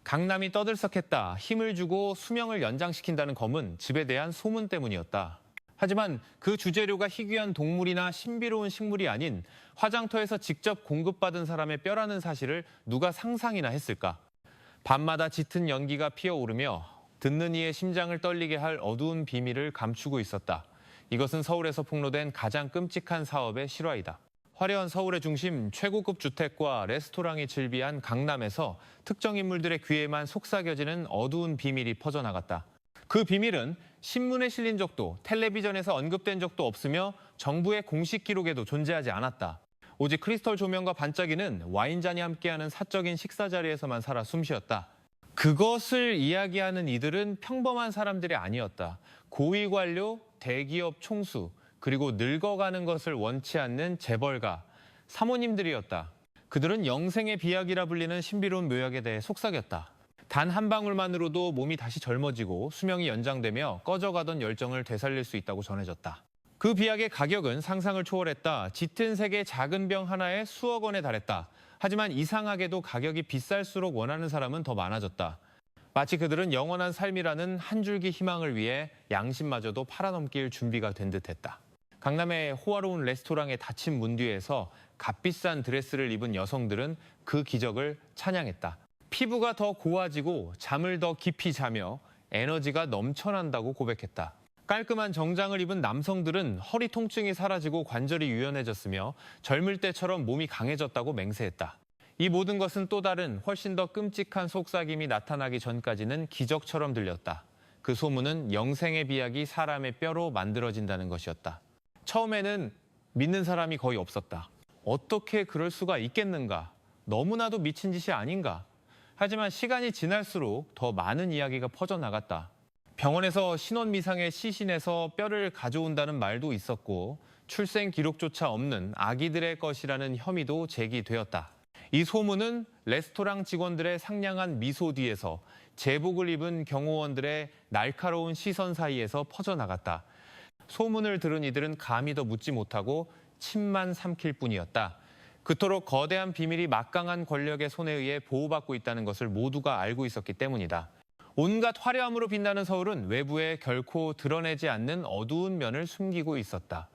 강남이 떠들썩했다. 힘을 주고 수명을 연장시킨다는 검은 집에 대한 소문 때문이었다. 하지만 그 주재료가 희귀한 동물이나 신비로운 식물이 아닌 화장터에서 직접 공급받은 사람의 뼈라는 사실을 누가 상상이나 했을까? 밤마다 짙은 연기가 피어오르며 듣는 이의 심장을 떨리게 할 어두운 비밀을 감추고 있었다. 이것은 서울에서 폭로된 가장 끔찍한 사업의 실화이다. 화려한 서울의 중심 최고급 주택과 레스토랑이 즐비한 강남에서 특정 인물들의 귀에만 속삭여지는 어두운 비밀이 퍼져나갔다. 그 비밀은 신문에 실린 적도 텔레비전에서 언급된 적도 없으며 정부의 공식 기록에도 존재하지 않았다. 오직 크리스털 조명과 반짝이는 와인잔이 함께하는 사적인 식사 자리에서만 살아 숨쉬었다. 그것을 이야기하는 이들은 평범한 사람들이 아니었다. 고위 관료, 대기업 총수, 그리고 늙어가는 것을 원치 않는 재벌가, 사모님들이었다. 그들은 영생의 비약이라 불리는 신비로운 묘약에 대해 속삭였다. 단 한 방울만으로도 몸이 다시 젊어지고 수명이 연장되며 꺼져가던 열정을 되살릴 수 있다고 전해졌다. 그 비약의 가격은 상상을 초월했다. 짙은 색의 작은 병 하나에 수억 원에 달했다. 하지만 이상하게도 가격이 비쌀수록 원하는 사람은 더 많아졌다. 마치 그들은 영원한 삶이라는 한 줄기 희망을 위해 양심마저도 팔아넘길 준비가 된 듯했다. 강남의 호화로운 레스토랑의 닫힌 문 뒤에서 값비싼 드레스를 입은 여성들은 그 기적을 찬양했다. 피부가 더 고와지고 잠을 더 깊이 자며 에너지가 넘쳐난다고 고백했다. 깔끔한 정장을 입은 남성들은 허리 통증이 사라지고 관절이 유연해졌으며 젊을 때처럼 몸이 강해졌다고 맹세했다. 이 모든 것은 또 다른 훨씬 더 끔찍한 속삭임이 나타나기 전까지는 기적처럼 들렸다. 그 소문은 영생의 비약이 사람의 뼈로 만들어진다는 것이었다. 처음에는 믿는 사람이 거의 없었다. 어떻게 그럴 수가 있겠는가? 너무나도 미친 짓이 아닌가? 하지만 시간이 지날수록 더 많은 이야기가 퍼져나갔다. 병원에서 신원미상의 시신에서 뼈를 가져온다는 말도 있었고 출생 기록조차 없는 아기들의 것이라는 혐의도 제기되었다. 이 소문은 레스토랑 직원들의 상냥한 미소 뒤에서 제복을 입은 경호원들의 날카로운 시선 사이에서 퍼져나갔다. 소문을 들은 이들은 감히 더 묻지 못하고 침만 삼킬 뿐이었다. 그토록 거대한 비밀이 막강한 권력의 손에 의해 보호받고 있다는 것을 모두가 알고 있었기 때문이다. 온갖 화려함으로 빛나는 서울은 외부에 결코 드러내지 않는 어두운 면을 숨기고 있었다.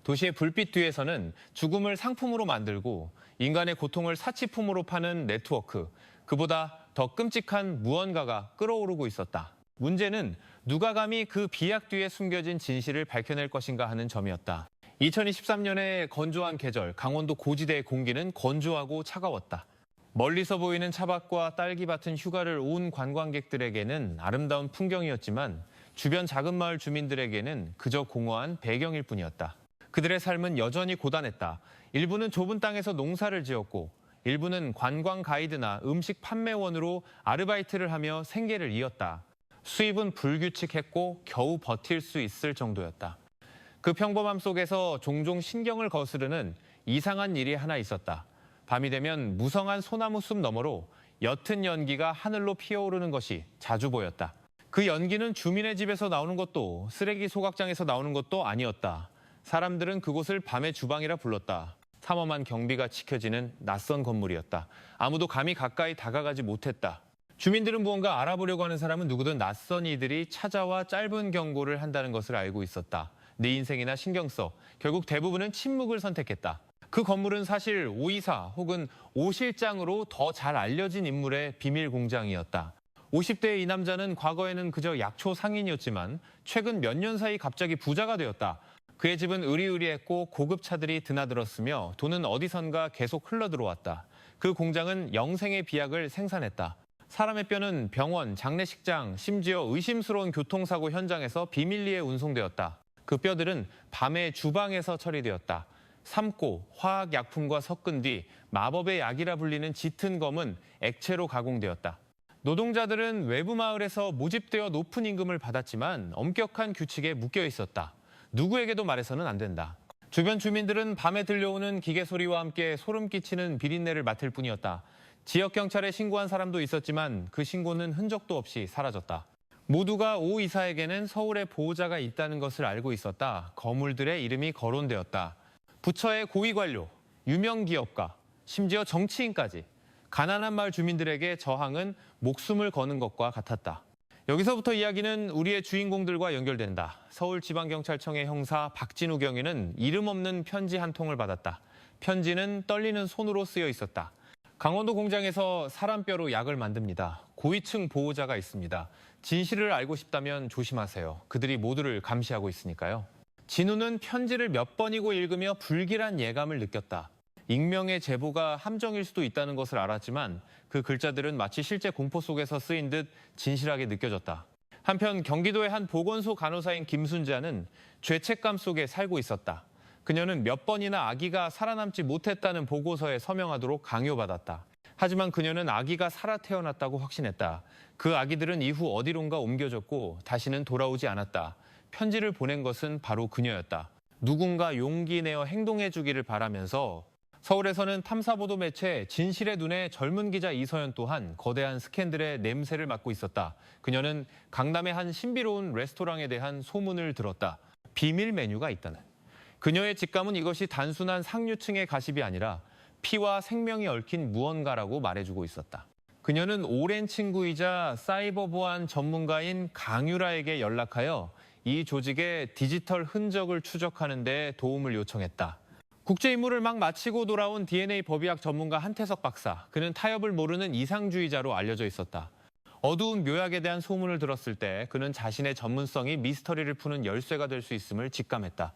도시의 불빛 뒤에서는 죽음을 상품으로 만들고 인간의 고통을 사치품으로 파는 네트워크, 그보다 더 끔찍한 무언가가 끓어오르고 있었다. 문제는 누가 감히 그 비약 뒤에 숨겨진 진실을 밝혀낼 것인가 하는 점이었다. 2023년의 건조한 계절, 강원도 고지대의 공기는 건조하고 차가웠다. 멀리서 보이는 차밭과 딸기밭은 휴가를 온 관광객들에게는 아름다운 풍경이었지만 주변 작은 마을 주민들에게는 그저 공허한 배경일 뿐이었다. 그들의 삶은 여전히 고단했다. 일부는 좁은 땅에서 농사를 지었고 일부는 관광 가이드나 음식 판매원으로 아르바이트를 하며 생계를 이었다. 수입은 불규칙했고 겨우 버틸 수 있을 정도였다. 그 평범함 속에서 종종 신경을 거스르는 이상한 일이 하나 있었다. 밤이 되면 무성한 소나무 숲 너머로 옅은 연기가 하늘로 피어오르는 것이 자주 보였다. 그 연기는 주민의 집에서 나오는 것도 쓰레기 소각장에서 나오는 것도 아니었다. 사람들은 그곳을 밤의 주방이라 불렀다. 삼엄한 경비가 지켜지는 낯선 건물이었다. 아무도 감히 가까이 다가가지 못했다. 주민들은 무언가 알아보려고 하는 사람은 누구든 낯선 이들이 찾아와 짧은 경고를 한다는 것을 알고 있었다. 네 인생이나 신경 써. 결국 대부분은 침묵을 선택했다. 그 건물은 사실 오이사 혹은 오실장으로 더 잘 알려진 인물의 비밀 공장이었다. 50대의 이 남자는 과거에는 그저 약초 상인이었지만 최근 몇 년 사이 갑자기 부자가 되었다. 그의 집은 으리으리했고 고급 차들이 드나들었으며 돈은 어디선가 계속 흘러들어왔다. 그 공장은 영생의 비약을 생산했다. 사람의 뼈는 병원, 장례식장, 심지어 의심스러운 교통사고 현장에서 비밀리에 운송되었다. 그 뼈들은 밤의 주방에서 처리되었다. 삶고 화학약품과 섞은 뒤 마법의 약이라 불리는 짙은 검은 액체로 가공되었다. 노동자들은 외부 마을에서 모집되어 높은 임금을 받았지만 엄격한 규칙에 묶여 있었다. 누구에게도 말해서는 안 된다. 주변 주민들은 밤에 들려오는 기계 소리와 함께 소름 끼치는 비린내를 맡을 뿐이었다. 지역 경찰에 신고한 사람도 있었지만 그 신고는 흔적도 없이 사라졌다. 모두가 오 이사에게는 서울의 보호자가 있다는 것을 알고 있었다. 거물들의 이름이 거론되었다. 부처의 고위 관료, 유명 기업가, 심지어 정치인까지 가난한 마을 주민들에게 저항은 목숨을 거는 것과 같았다. 여기서부터 이야기는 우리의 주인공들과 연결된다. 서울지방경찰청의 형사 박진우 경위는 이름 없는 편지 한 통을 받았다. 편지는 떨리는 손으로 쓰여 있었다. 강원도 공장에서 사람뼈로 약을 만듭니다. 고위층 보호자가 있습니다. 진실을 알고 싶다면 조심하세요. 그들이 모두를 감시하고 있으니까요. 진우는 편지를 몇 번이고 읽으며 불길한 예감을 느꼈다. 익명의 제보가 함정일 수도 있다는 것을 알았지만 그 글자들은 마치 실제 공포 속에서 쓰인 듯 진실하게 느껴졌다. 한편 경기도의 한 보건소 간호사인 김순자는 죄책감 속에 살고 있었다. 그녀는 몇 번이나 아기가 살아남지 못했다는 보고서에 서명하도록 강요받았다. 하지만 그녀는 아기가 살아 태어났다고 확신했다. 그 아기들은 이후 어디론가 옮겨졌고 다시는 돌아오지 않았다. 편지를 보낸 것은 바로 그녀였다. 누군가 용기 내어 행동해 주기를 바라면서 서울에서는 탐사보도 매체 진실의 눈의 젊은 기자 이서연 또한 거대한 스캔들의 냄새를 맡고 있었다. 그녀는 강남의 한 신비로운 레스토랑에 대한 소문을 들었다. 비밀 메뉴가 있다는. 그녀의 직감은 이것이 단순한 상류층의 가십이 아니라 피와 생명이 얽힌 무언가라고 말해주고 있었다. 그녀는 오랜 친구이자 사이버 보안 전문가인 강유라에게 연락하여 이 조직의 디지털 흔적을 추적하는 데 도움을 요청했다. 국제 임무를 막 마치고 돌아온 DNA 법의학 전문가 한태석 박사. 그는 타협을 모르는 이상주의자로 알려져 있었다. 어두운 묘약에 대한 소문을 들었을 때 그는 자신의 전문성이 미스터리를 푸는 열쇠가 될 수 있음을 직감했다.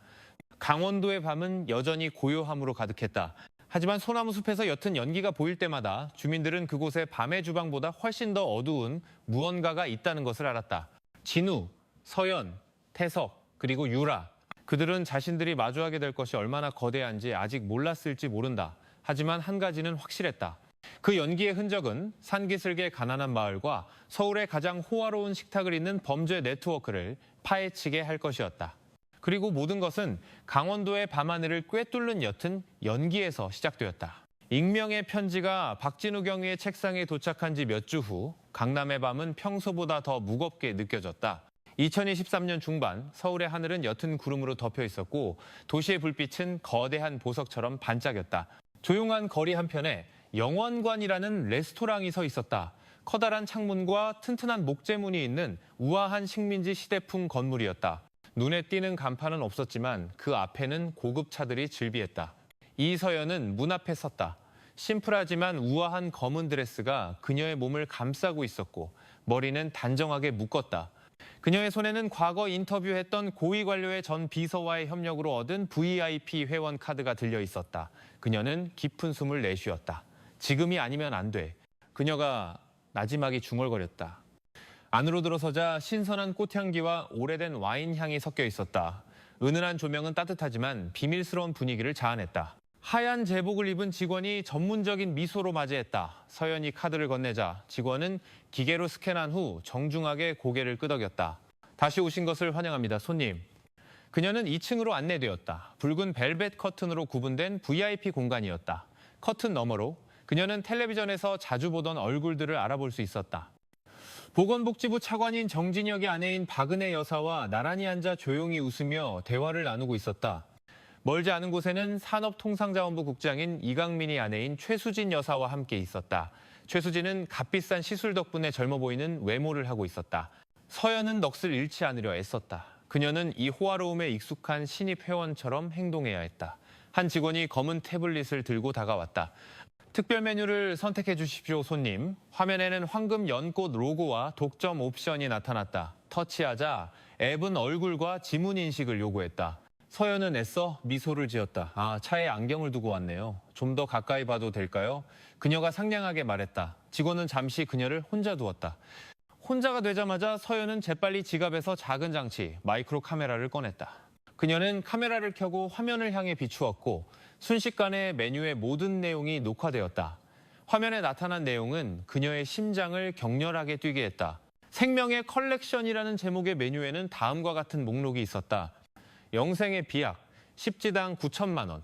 강원도의 밤은 여전히 고요함으로 가득했다. 하지만 소나무 숲에서 옅은 연기가 보일 때마다 주민들은 그곳에 밤의 주방보다 훨씬 더 어두운 무언가가 있다는 것을 알았다. 진우, 서연, 태석, 그리고 유라. 그들은 자신들이 마주하게 될 것이 얼마나 거대한지 아직 몰랐을지 모른다. 하지만 한 가지는 확실했다. 그 연기의 흔적은 산기슭의 가난한 마을과 서울의 가장 호화로운 식탁을 잇는 범죄 네트워크를 파헤치게 할 것이었다. 그리고 모든 것은 강원도의 밤하늘을 꿰뚫는 옅은 연기에서 시작되었다. 익명의 편지가 박진우 경위의 책상에 도착한 지 몇 주 후 강남의 밤은 평소보다 더 무겁게 느껴졌다. 2023년 중반 서울의 하늘은 옅은 구름으로 덮여 있었고 도시의 불빛은 거대한 보석처럼 반짝였다. 조용한 거리 한편에 영원관이라는 레스토랑이 서 있었다. 커다란 창문과 튼튼한 목재문이 있는 우아한 식민지 시대풍 건물이었다. 눈에 띄는 간판은 없었지만 그 앞에는 고급 차들이 즐비했다. 이서연은 문 앞에 섰다. 심플하지만 우아한 검은 드레스가 그녀의 몸을 감싸고 있었고 머리는 단정하게 묶었다. 그녀의 손에는 과거 인터뷰했던 고위 관료의 전 비서와의 협력으로 얻은 VIP 회원 카드가 들려 있었다. 그녀는 깊은 숨을 내쉬었다. 지금이 아니면 안 돼. 그녀가 나지막이 중얼거렸다. 안으로 들어서자 신선한 꽃향기와 오래된 와인 향이 섞여 있었다. 은은한 조명은 따뜻하지만 비밀스러운 분위기를 자아냈다. 하얀 제복을 입은 직원이 전문적인 미소로 맞이했다. 서연이 카드를 건네자 직원은 기계로 스캔한 후 정중하게 고개를 끄덕였다. 다시 오신 것을 환영합니다, 손님. 그녀는 2층으로 안내되었다. 붉은 벨벳 커튼으로 구분된 VIP 공간이었다. 커튼 너머로 그녀는 텔레비전에서 자주 보던 얼굴들을 알아볼 수 있었다. 보건복지부 차관인 정진혁의 아내인 박은혜 여사와 나란히 앉아 조용히 웃으며 대화를 나누고 있었다. 멀지 않은 곳에는 산업통상자원부 국장인 이강민이 아내인 최수진 여사와 함께 있었다. 최수진은 값비싼 시술 덕분에 젊어 보이는 외모를 하고 있었다. 서연은 넋을 잃지 않으려 애썼다. 그녀는 이 호화로움에 익숙한 신입 회원처럼 행동해야 했다. 한 직원이 검은 태블릿을 들고 다가왔다. 특별 메뉴를 선택해 주십시오, 손님. 화면에는 황금 연꽃 로고와 독점 옵션이 나타났다. 터치하자 앱은 얼굴과 지문 인식을 요구했다. 서연은 애써 미소를 지었다. 차에 안경을 두고 왔네요. 좀 더 가까이 봐도 될까요? 그녀가 상냥하게 말했다. 직원은 잠시 그녀를 혼자 두었다. 혼자가 되자마자 서연은 재빨리 지갑에서 작은 장치, 마이크로 카메라를 꺼냈다. 그녀는 카메라를 켜고 화면을 향해 비추었고 순식간에 메뉴의 모든 내용이 녹화되었다. 화면에 나타난 내용은 그녀의 심장을 격렬하게 뛰게 했다. 생명의 컬렉션이라는 제목의 메뉴에는 다음과 같은 목록이 있었다. 영생의 비약, 10지당 9천만 원,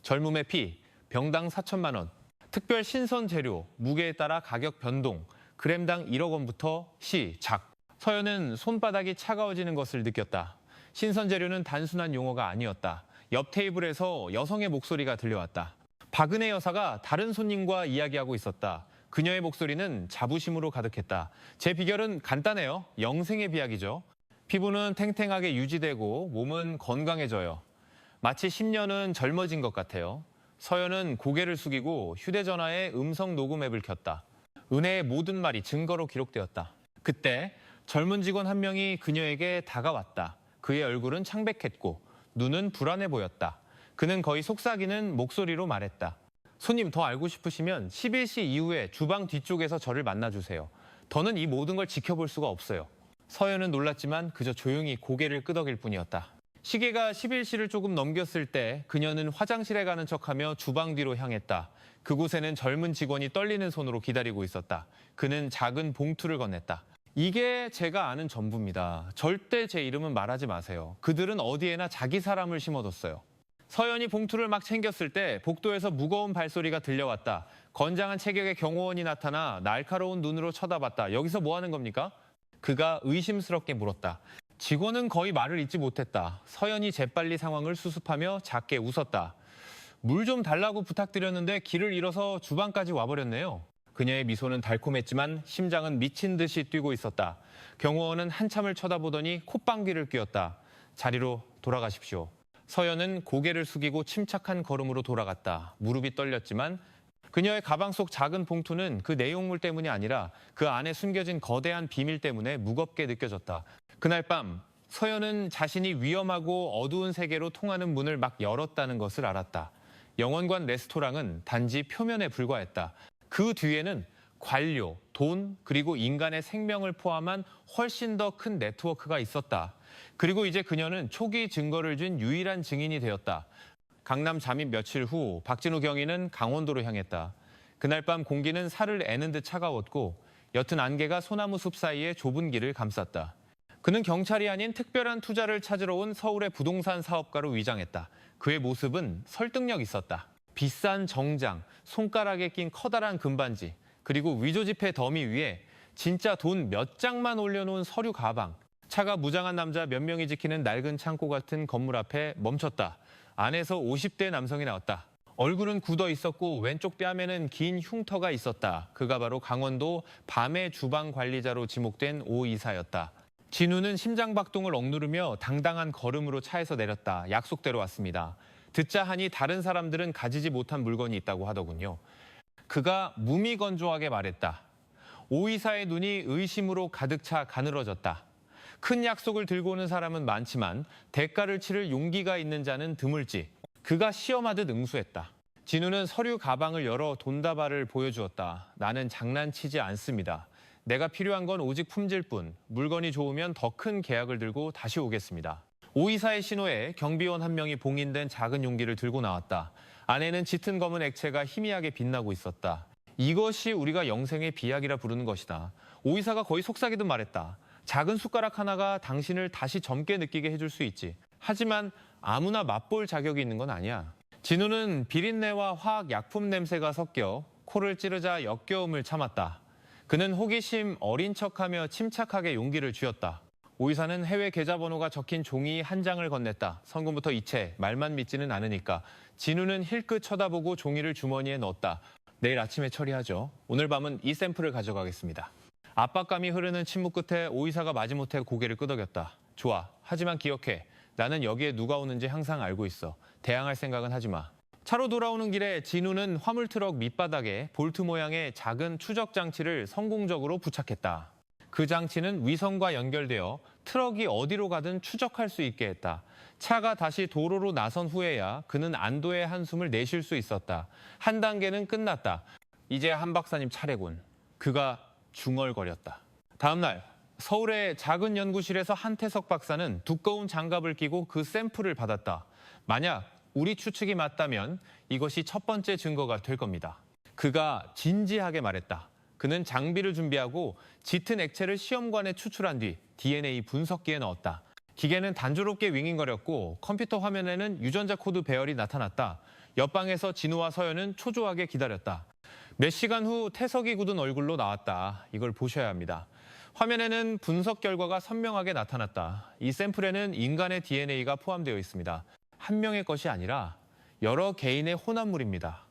젊음의 피, 병당 4천만 원, 특별 신선 재료, 무게에 따라 가격 변동, 그램당 1억 원부터 시작. 서연은 손바닥이 차가워지는 것을 느꼈다. 신선 재료는 단순한 용어가 아니었다. 옆 테이블에서 여성의 목소리가 들려왔다. 박은혜 여사가 다른 손님과 이야기하고 있었다. 그녀의 목소리는 자부심으로 가득했다. 제 비결은 간단해요. 영생의 비약이죠. 피부는 탱탱하게 유지되고 몸은 건강해져요. 마치 10년은 젊어진 것 같아요. 서연은 고개를 숙이고 휴대전화에 음성 녹음 앱을 켰다. 은혜의 모든 말이 증거로 기록되었다. 그때 젊은 직원 한 명이 그녀에게 다가왔다. 그의 얼굴은 창백했고 눈은 불안해 보였다. 그는 거의 속삭이는 목소리로 말했다. 손님, 더 알고 싶으시면 11시 이후에 주방 뒤쪽에서 저를 만나주세요. 더는 이 모든 걸 지켜볼 수가 없어요. 서연은 놀랐지만 그저 조용히 고개를 끄덕일 뿐이었다. 시계가 11시를 조금 넘겼을 때 그녀는 화장실에 가는 척하며 주방 뒤로 향했다. 그곳에는 젊은 직원이 떨리는 손으로 기다리고 있었다. 그는 작은 봉투를 건넸다. 이게 제가 아는 전부입니다. 절대 제 이름은 말하지 마세요. 그들은 어디에나 자기 사람을 심어뒀어요. 서연이 봉투를 막 챙겼을 때 복도에서 무거운 발소리가 들려왔다. 건장한 체격의 경호원이 나타나 날카로운 눈으로 쳐다봤다. 여기서 뭐 하는 겁니까? 그가 의심스럽게 물었다. 직원은 거의 말을 잇지 못했다. 서연이 재빨리 상황을 수습하며 작게 웃었다. 물 좀 달라고 부탁드렸는데 길을 잃어서 주방까지 와버렸네요. 그녀의 미소는 달콤했지만 심장은 미친 듯이 뛰고 있었다. 경호원은 한참을 쳐다보더니 콧방귀를 뀌었다. 자리로 돌아가십시오. 서연은 고개를 숙이고 침착한 걸음으로 돌아갔다. 무릎이 떨렸지만 그녀의 가방 속 작은 봉투는 그 내용물 때문이 아니라 그 안에 숨겨진 거대한 비밀 때문에 무겁게 느껴졌다. 그날 밤 서연은 자신이 위험하고 어두운 세계로 통하는 문을 막 열었다는 것을 알았다. 영원관 레스토랑은 단지 표면에 불과했다. 그 뒤에는 관료, 돈, 그리고 인간의 생명을 포함한 훨씬 더 큰 네트워크가 있었다. 그리고 이제 그녀는 초기 증거를 준 유일한 증인이 되었다. 강남 잠입 며칠 후 박진우 경위는 강원도로 향했다. 그날 밤 공기는 살을 애는 듯 차가웠고 옅은 안개가 소나무 숲 사이에 좁은 길을 감쌌다. 그는 경찰이 아닌 특별한 투자를 찾으러 온 서울의 부동산 사업가로 위장했다. 그의 모습은 설득력 있었다. 비싼 정장, 손가락에 낀 커다란 금반지, 그리고 위조지폐 더미 위에 진짜 돈 몇 장만 올려놓은 서류 가방. 차가 무장한 남자 몇 명이 지키는 낡은 창고 같은 건물 앞에 멈췄다. 안에서 50대 남성이 나왔다. 얼굴은 굳어 있었고 왼쪽 뺨에는 긴 흉터가 있었다. 그가 바로 강원도 밤의 주방 관리자로 지목된 오 이사였다. 진우는 심장박동을 억누르며 당당한 걸음으로 차에서 내렸다. 약속대로 왔습니다. 듣자 하니 다른 사람들은 가지지 못한 물건이 있다고 하더군요. 그가 무미건조하게 말했다. 오 이사의 눈이 의심으로 가득 차 가늘어졌다. 큰 약속을 들고 오는 사람은 많지만 대가를 치를 용기가 있는 자는 드물지. 그가 시험하듯 응수했다. 진우는 서류 가방을 열어 돈다발을 보여주었다. 나는 장난치지 않습니다. 내가 필요한 건 오직 품질 뿐. 물건이 좋으면 더 큰 계약을 들고 다시 오겠습니다. 오 이사의 신호에 경비원 한 명이 봉인된 작은 용기를 들고 나왔다. 안에는 짙은 검은 액체가 희미하게 빛나고 있었다. 이것이 우리가 영생의 비약이라 부르는 것이다. 오 이사가 거의 속삭이듯 말했다. 작은 숟가락 하나가 당신을 다시 젊게 느끼게 해줄 수 있지. 하지만 아무나 맛볼 자격이 있는 건 아니야. 진우는 비린내와 화학 약품 냄새가 섞여 코를 찌르자 역겨움을 참았다. 그는 호기심 어린 척하며 침착하게 용기를 쥐었다. 오 이사는 해외 계좌번호가 적힌 종이 한 장을 건넸다. 성금부터 이체, 말만 믿지는 않으니까. 진우는 힐끗 쳐다보고 종이를 주머니에 넣었다. 내일 아침에 처리하죠. 오늘 밤은 이 샘플을 가져가겠습니다. 압박감이 흐르는 침묵 끝에 오 이사가 마지못해 고개를 끄덕였다. 좋아. 하지만 기억해. 나는 여기에 누가 오는지 항상 알고 있어. 대항할 생각은 하지 마. 차로 돌아오는 길에 진우는 화물트럭 밑바닥에 볼트 모양의 작은 추적 장치를 성공적으로 부착했다. 그 장치는 위성과 연결되어 트럭이 어디로 가든 추적할 수 있게 했다. 차가 다시 도로로 나선 후에야 그는 안도의 한숨을 내쉴 수 있었다. 한 단계는 끝났다. 이제 한 박사님 차례군. 그가 중얼거렸다. 다음 날 서울의 작은 연구실에서 한태석 박사는 두꺼운 장갑을 끼고 그 샘플을 받았다. 만약 우리 추측이 맞다면 이것이 첫 번째 증거가 될 겁니다. 그가 진지하게 말했다. 그는 장비를 준비하고 짙은 액체를 시험관에 추출한 뒤 DNA 분석기에 넣었다. 기계는 단조롭게 윙윙거렸고 컴퓨터 화면에는 유전자 코드 배열이 나타났다. 옆방에서 진우와 서연은 초조하게 기다렸다. 몇 시간 후 태석이 굳은 얼굴로 나왔다. 이걸 보셔야 합니다. 화면에는 분석 결과가 선명하게 나타났다. 이 샘플에는 인간의 DNA가 포함되어 있습니다. 한 명의 것이 아니라 여러 개인의 혼합물입니다.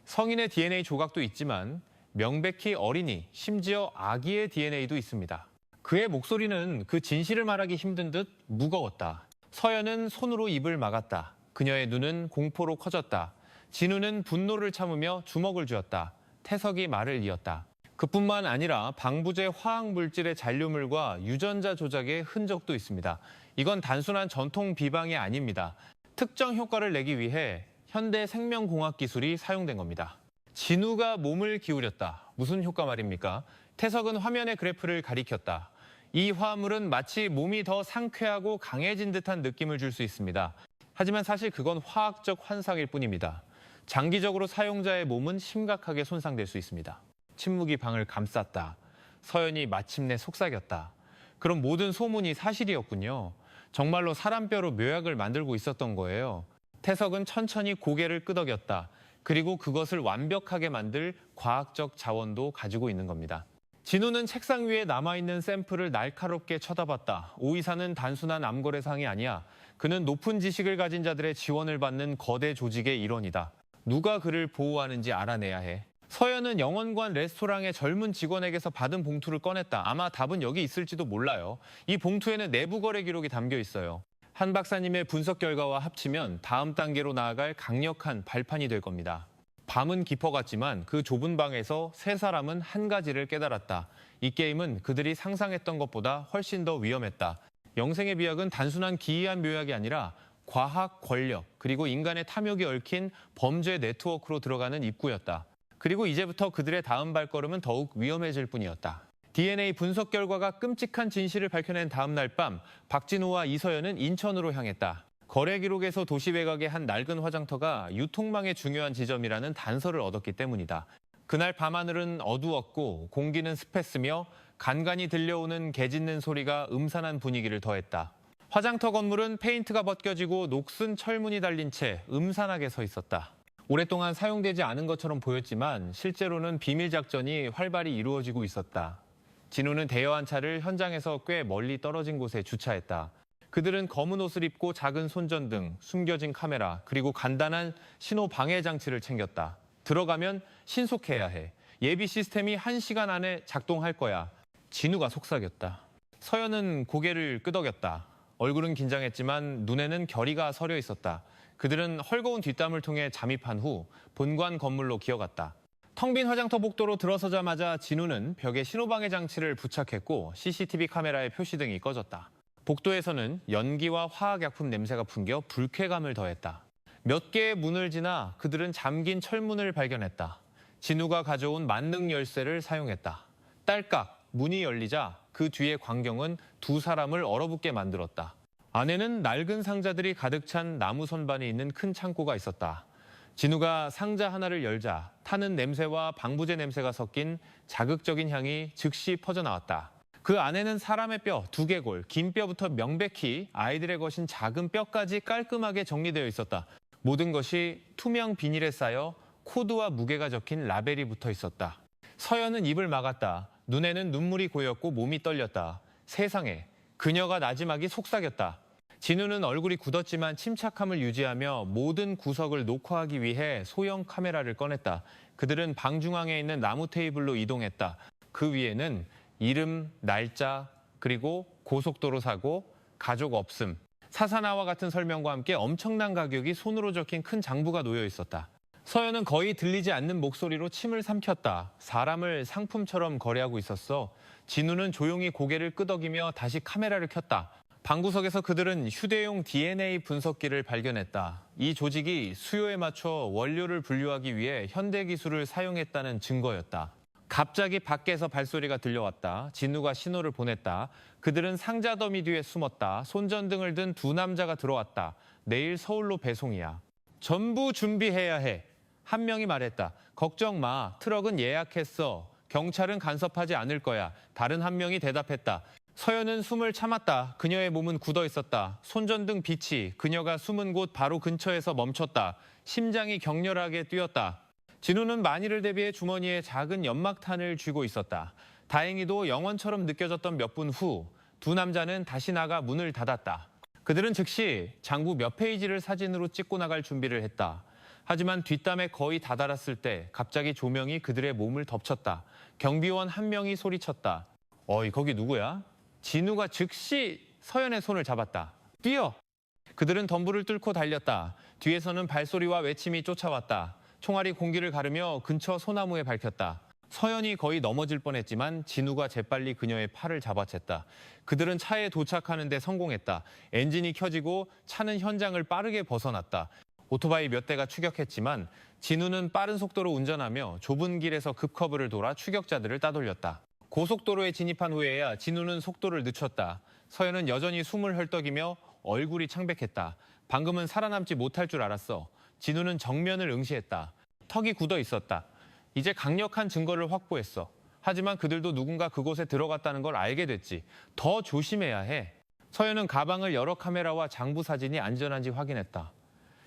성인의 DNA 조각도 있지만 명백히 어린이, 심지어 아기의 DNA도 있습니다. 그의 목소리는 그 진실을 말하기 힘든 듯 무거웠다. 서연은 손으로 입을 막았다. 그녀의 눈은 공포로 커졌다. 진우는 분노를 참으며 주먹을 쥐었다. 태석이 말을 이었다. 그뿐만 아니라 방부제 화학물질의 잔류물과 유전자 조작의 흔적도 있습니다. 이건 단순한 전통 비방이 아닙니다. 특정 효과를 내기 위해 현대 생명공학 기술이 사용된 겁니다. 진우가 몸을 기울였다. 무슨 효과 말입니까? 태석은 화면의 그래프를 가리켰다. 이 화합물은 마치 몸이 더 상쾌하고 강해진 듯한 느낌을 줄 수 있습니다. 하지만 사실 그건 화학적 환상일 뿐입니다. 장기적으로 사용자의 몸은 심각하게 손상될 수 있습니다. 침묵이 방을 감쌌다. 서연이 마침내 속삭였다. 그럼 모든 소문이 사실이었군요. 정말로 사람 뼈로 묘약을 만들고 있었던 거예요. 태석은 천천히 고개를 끄덕였다. 그리고 그것을 완벽하게 만들 과학적 자원도 가지고 있는 겁니다. 진우는 책상 위에 남아있는 샘플을 날카롭게 쳐다봤다. 오 이사는 단순한 암거래상이 아니야. 그는 높은 지식을 가진 자들의 지원을 받는 거대 조직의 일원이다. 누가 그를 보호하는지 알아내야 해. 서연은 영원관 레스토랑의 젊은 직원에게서 받은 봉투를 꺼냈다. 아마 답은 여기 있을지도 몰라요. 이 봉투에는 내부 거래 기록이 담겨 있어요. 한 박사님의 분석 결과와 합치면 다음 단계로 나아갈 강력한 발판이 될 겁니다. 밤은 깊어갔지만 그 좁은 방에서 세 사람은 한 가지를 깨달았다. 이 게임은 그들이 상상했던 것보다 훨씬 더 위험했다. 영생의 비약은 단순한 기이한 묘약이 아니라 과학, 권력, 그리고 인간의 탐욕이 얽힌 범죄 네트워크로 들어가는 입구였다. 그리고 이제부터 그들의 다음 발걸음은 더욱 위험해질 뿐이었다. DNA 분석 결과가 끔찍한 진실을 밝혀낸 다음 날 밤, 박진우와 이서연은 인천으로 향했다. 거래 기록에서 도시 외곽의 한 낡은 화장터가 유통망의 중요한 지점이라는 단서를 얻었기 때문이다. 그날 밤하늘은 어두웠고 공기는 습했으며 간간이 들려오는 개 짖는 소리가 음산한 분위기를 더했다. 화장터 건물은 페인트가 벗겨지고 녹슨 철문이 달린 채 음산하게 서 있었다. 오랫동안 사용되지 않은 것처럼 보였지만 실제로는 비밀 작전이 활발히 이루어지고 있었다. 진우는 대여한 차를 현장에서 꽤 멀리 떨어진 곳에 주차했다. 그들은 검은 옷을 입고 작은 손전등, 숨겨진 카메라, 그리고 간단한 신호 방해 장치를 챙겼다. 들어가면 신속해야 해. 예비 시스템이 1시간 안에 작동할 거야. 진우가 속삭였다. 서연은 고개를 끄덕였다. 얼굴은 긴장했지만 눈에는 결의가 서려 있었다. 그들은 헐거운 뒷담을 통해 잠입한 후 본관 건물로 기어갔다. 텅 빈 화장터 복도로 들어서자마자 진우는 벽에 신호방해 장치를 부착했고 CCTV 카메라의 표시등이 꺼졌다. 복도에서는 연기와 화학약품 냄새가 풍겨 불쾌감을 더했다. 몇 개의 문을 지나 그들은 잠긴 철문을 발견했다. 진우가 가져온 만능 열쇠를 사용했다. 딸깍 문이 열리자 그 뒤의 광경은 두 사람을 얼어붙게 만들었다. 안에는 낡은 상자들이 가득 찬 나무 선반이 있는 큰 창고가 있었다. 진우가 상자 하나를 열자 타는 냄새와 방부제 냄새가 섞인 자극적인 향이 즉시 퍼져나왔다. 그 안에는 사람의 뼈, 두개골, 긴 뼈부터 명백히 아이들의 것인 작은 뼈까지 깔끔하게 정리되어 있었다. 모든 것이 투명 비닐에 쌓여 코드와 무게가 적힌 라벨이 붙어 있었다. 서연은 입을 막았다. 눈에는 눈물이 고였고 몸이 떨렸다. 세상에, 그녀가 나지막이 속삭였다. 진우는 얼굴이 굳었지만 침착함을 유지하며 모든 구석을 녹화하기 위해 소형 카메라를 꺼냈다. 그들은 방 중앙에 있는 나무 테이블로 이동했다. 그 위에는 이름, 날짜, 그리고 고속도로 사고, 가족 없음, 사사나와 같은 설명과 함께 엄청난 가격이 손으로 적힌 큰 장부가 놓여 있었다. 서연은 거의 들리지 않는 목소리로 침을 삼켰다. 사람을 상품처럼 거래하고 있었어. 진우는 조용히 고개를 끄덕이며 다시 카메라를 켰다. 방구석에서 그들은 휴대용 DNA 분석기를 발견했다. 이 조직이 수요에 맞춰 원료를 분류하기 위해 현대 기술을 사용했다는 증거였다. 갑자기 밖에서 발소리가 들려왔다. 진우가 신호를 보냈다. 그들은 상자 더미 뒤에 숨었다. 손전등을 든 두 남자가 들어왔다. 내일 서울로 배송이야. 전부 준비해야 해. 한 명이 말했다. 걱정 마. 트럭은 예약했어. 경찰은 간섭하지 않을 거야. 다른 한 명이 대답했다. 서연은 숨을 참았다. 그녀의 몸은 굳어 있었다. 손전등 빛이 그녀가 숨은 곳 바로 근처에서 멈췄다. 심장이 격렬하게 뛰었다. 진우는 만일을 대비해 주머니에 작은 연막탄을 쥐고 있었다. 다행히도 영원처럼 느껴졌던 몇 분 후 두 남자는 다시 나가 문을 닫았다. 그들은 즉시 장부 몇 페이지를 사진으로 찍고 나갈 준비를 했다. 하지만 뒷담에 거의 다다랐을 때 갑자기 조명이 그들의 몸을 덮쳤다. 경비원 한 명이 소리쳤다. 어이, 거기 누구야? 진우가 즉시 서연의 손을 잡았다. 뛰어! 그들은 덤불을 뚫고 달렸다. 뒤에서는 발소리와 외침이 쫓아왔다. 총알이 공기를 가르며 근처 소나무에 밝혔다. 서연이 거의 넘어질 뻔했지만 진우가 재빨리 그녀의 팔을 잡아챘다. 그들은 차에 도착하는 데 성공했다. 엔진이 켜지고 차는 현장을 빠르게 벗어났다. 오토바이 몇 대가 추격했지만 진우는 빠른 속도로 운전하며 좁은 길에서 급커브를 돌아 추격자들을 따돌렸다. 고속도로에 진입한 후에야 진우는 속도를 늦췄다. 서연은 여전히 숨을 헐떡이며 얼굴이 창백했다. 방금은 살아남지 못할 줄 알았어. 진우는 정면을 응시했다. 턱이 굳어 있었다. 이제 강력한 증거를 확보했어. 하지만 그들도 누군가 그곳에 들어갔다는 걸 알게 됐지. 더 조심해야 해. 서연은 가방을 여러 카메라와 장부 사진이 안전한지 확인했다.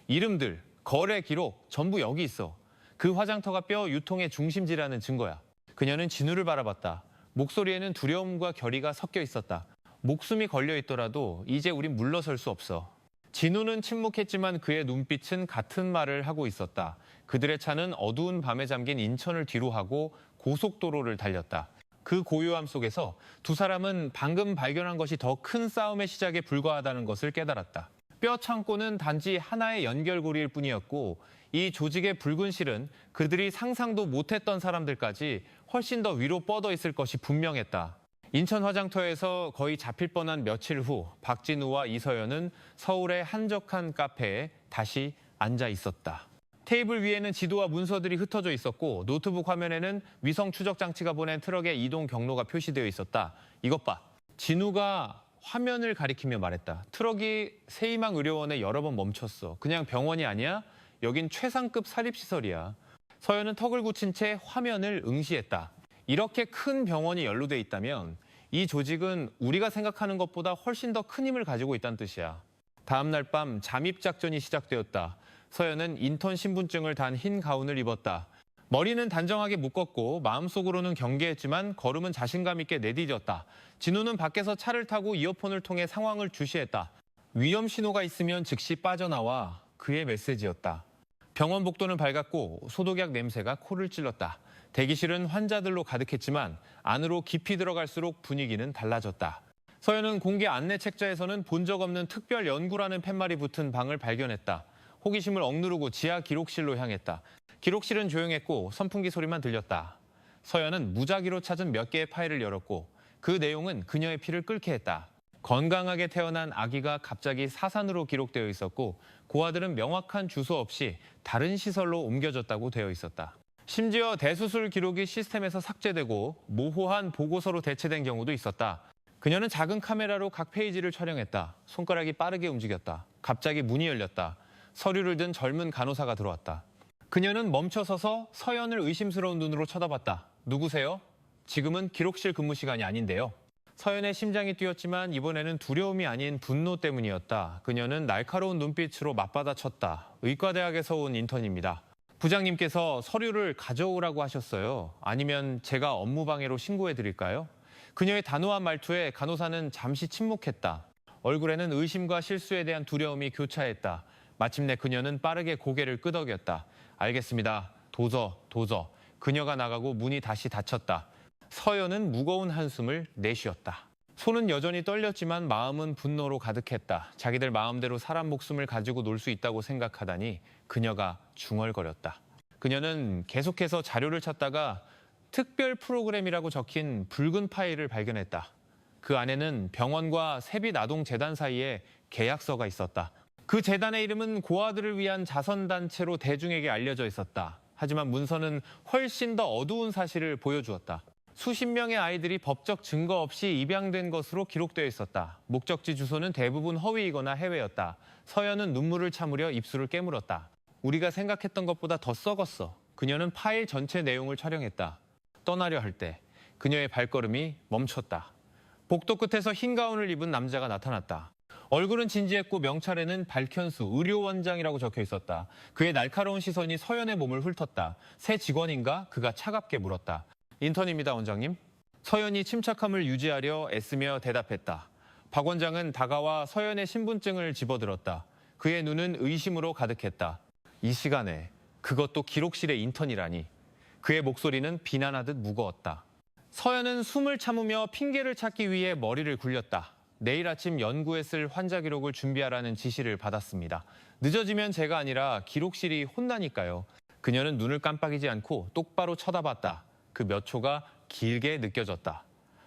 이름들, 거래 기록 전부 여기 있어. 그 화장터가 뼈 유통의 중심지라는 증거야. 그녀는 진우를 바라봤다. 목소리에는 두려움과 결의가 섞여 있었다. 목숨이 걸려 있더라도 이제 우린 물러설 수 없어. 진우는 침묵했지만 그의 눈빛은 같은 말을 하고 있었다. 그들의 차는 어두운 밤에 잠긴 인천을 뒤로 하고 고속도로를 달렸다. 그 고요함 속에서 두 사람은 방금 발견한 것이 더 큰 싸움의 시작에 불과하다는 것을 깨달았다. 뼈 창고는 단지 하나의 연결고리일 뿐이었고 이 조직의 붉은 실은 그들이 상상도 못했던 사람들까지 훨씬 더 위로 뻗어 있을 것이 분명했다. 인천 화장터에서 거의 잡힐 뻔한 며칠 후 박진우와 이서연은 서울의 한적한 카페에 다시 앉아 있었다. 테이블 위에는 지도와 문서들이 흩어져 있었고 노트북 화면에는 위성 추적 장치가 보낸 트럭의 이동 경로가 표시되어 있었다. 이것 봐. 진우가 화면을 가리키며 말했다. 트럭이 세이망 의료원에 여러 번 멈췄어. 그냥 병원이 아니야? 여긴 최상급 사립시설이야. 서연은 턱을 굳힌 채 화면을 응시했다. 이렇게 큰 병원이 연루돼 있다면 이 조직은 우리가 생각하는 것보다 훨씬 더 큰 힘을 가지고 있다는 뜻이야. 다음 날 밤 잠입 작전이 시작되었다. 서연은 인턴 신분증을 단 흰 가운을 입었다. 머리는 단정하게 묶었고 마음속으로는 경계했지만 걸음은 자신감 있게 내디뎠다. 진우는 밖에서 차를 타고 이어폰을 통해 상황을 주시했다. 위험 신호가 있으면 즉시 빠져나와. 그의 메시지였다. 병원 복도는 밝았고 소독약 냄새가 코를 찔렀다. 대기실은 환자들로 가득했지만 안으로 깊이 들어갈수록 분위기는 달라졌다. 서연은 공개 안내 책자에서는 본 적 없는 특별 연구라는 팻말이 붙은 방을 발견했다. 호기심을 억누르고 지하 기록실로 향했다. 기록실은 조용했고 선풍기 소리만 들렸다. 서연은 무작위로 찾은 몇 개의 파일을 열었고 그 내용은 그녀의 피를 끓게 했다. 건강하게 태어난 아기가 갑자기 사산으로 기록되어 있었고 고아들은 명확한 주소 없이 다른 시설로 옮겨졌다고 되어 있었다. 심지어 대수술 기록이 시스템에서 삭제되고 모호한 보고서로 대체된 경우도 있었다. 그녀는 작은 카메라로 각 페이지를 촬영했다. 손가락이 빠르게 움직였다. 갑자기 문이 열렸다. 서류를 든 젊은 간호사가 들어왔다. 그녀는 멈춰서서 서연을 의심스러운 눈으로 쳐다봤다. 누구세요? 지금은 기록실 근무 시간이 아닌데요. 서연의 심장이 뛰었지만 이번에는 두려움이 아닌 분노 때문이었다. 그녀는 날카로운 눈빛으로 맞받아쳤다. 의과대학에서 온 인턴입니다. 부장님께서 서류를 가져오라고 하셨어요. 아니면 제가 업무방해로 신고해드릴까요? 그녀의 단호한 말투에 간호사는 잠시 침묵했다. 얼굴에는 의심과 실수에 대한 두려움이 교차했다. 마침내 그녀는 빠르게 고개를 끄덕였다. 알겠습니다. 도저. 그녀가 나가고 문이 다시 닫혔다. 서연은 무거운 한숨을 내쉬었다. 손은 여전히 떨렸지만 마음은 분노로 가득했다. 자기들 마음대로 사람 목숨을 가지고 놀 수 있다고 생각하다니 그녀가 중얼거렸다. 그녀는 계속해서 자료를 찾다가 특별 프로그램이라고 적힌 붉은 파일을 발견했다. 그 안에는 병원과 세빛아동재단 사이에 계약서가 있었다. 그 재단의 이름은 고아들을 위한 자선단체로 대중에게 알려져 있었다. 하지만 문서는 훨씬 더 어두운 사실을 보여주었다. 수십 명의 아이들이 법적 증거 없이 입양된 것으로 기록되어 있었다. 목적지 주소는 대부분 허위이거나 해외였다. 서연은 눈물을 참으려 입술을 깨물었다. 우리가 생각했던 것보다 더 썩었어. 그녀는 파일 전체 내용을 촬영했다. 떠나려 할 때 그녀의 발걸음이 멈췄다. 복도 끝에서 흰 가운을 입은 남자가 나타났다. 얼굴은 진지했고 명찰에는 발현수 의료원장이라고 적혀 있었다. 그의 날카로운 시선이 서연의 몸을 훑었다. 새 직원인가? 그가 차갑게 물었다. 인턴입니다, 원장님. 서연이 침착함을 유지하려 애쓰며 대답했다. 박 원장은 다가와 서연의 신분증을 집어들었다. 그의 눈은 의심으로 가득했다. 이 시간에 그것도 기록실의 인턴이라니. 그의 목소리는 비난하듯 무거웠다. 서연은 숨을 참으며 핑계를 찾기 위해 머리를 굴렸다. 내일 아침 연구에 쓸 환자 기록을 준비하라는 지시를 받았습니다. 늦어지면 제가 아니라 기록실이 혼나니까요. 그녀는 눈을 깜빡이지 않고 똑바로 쳐다봤다. 그 몇 초가 길게 느껴졌다.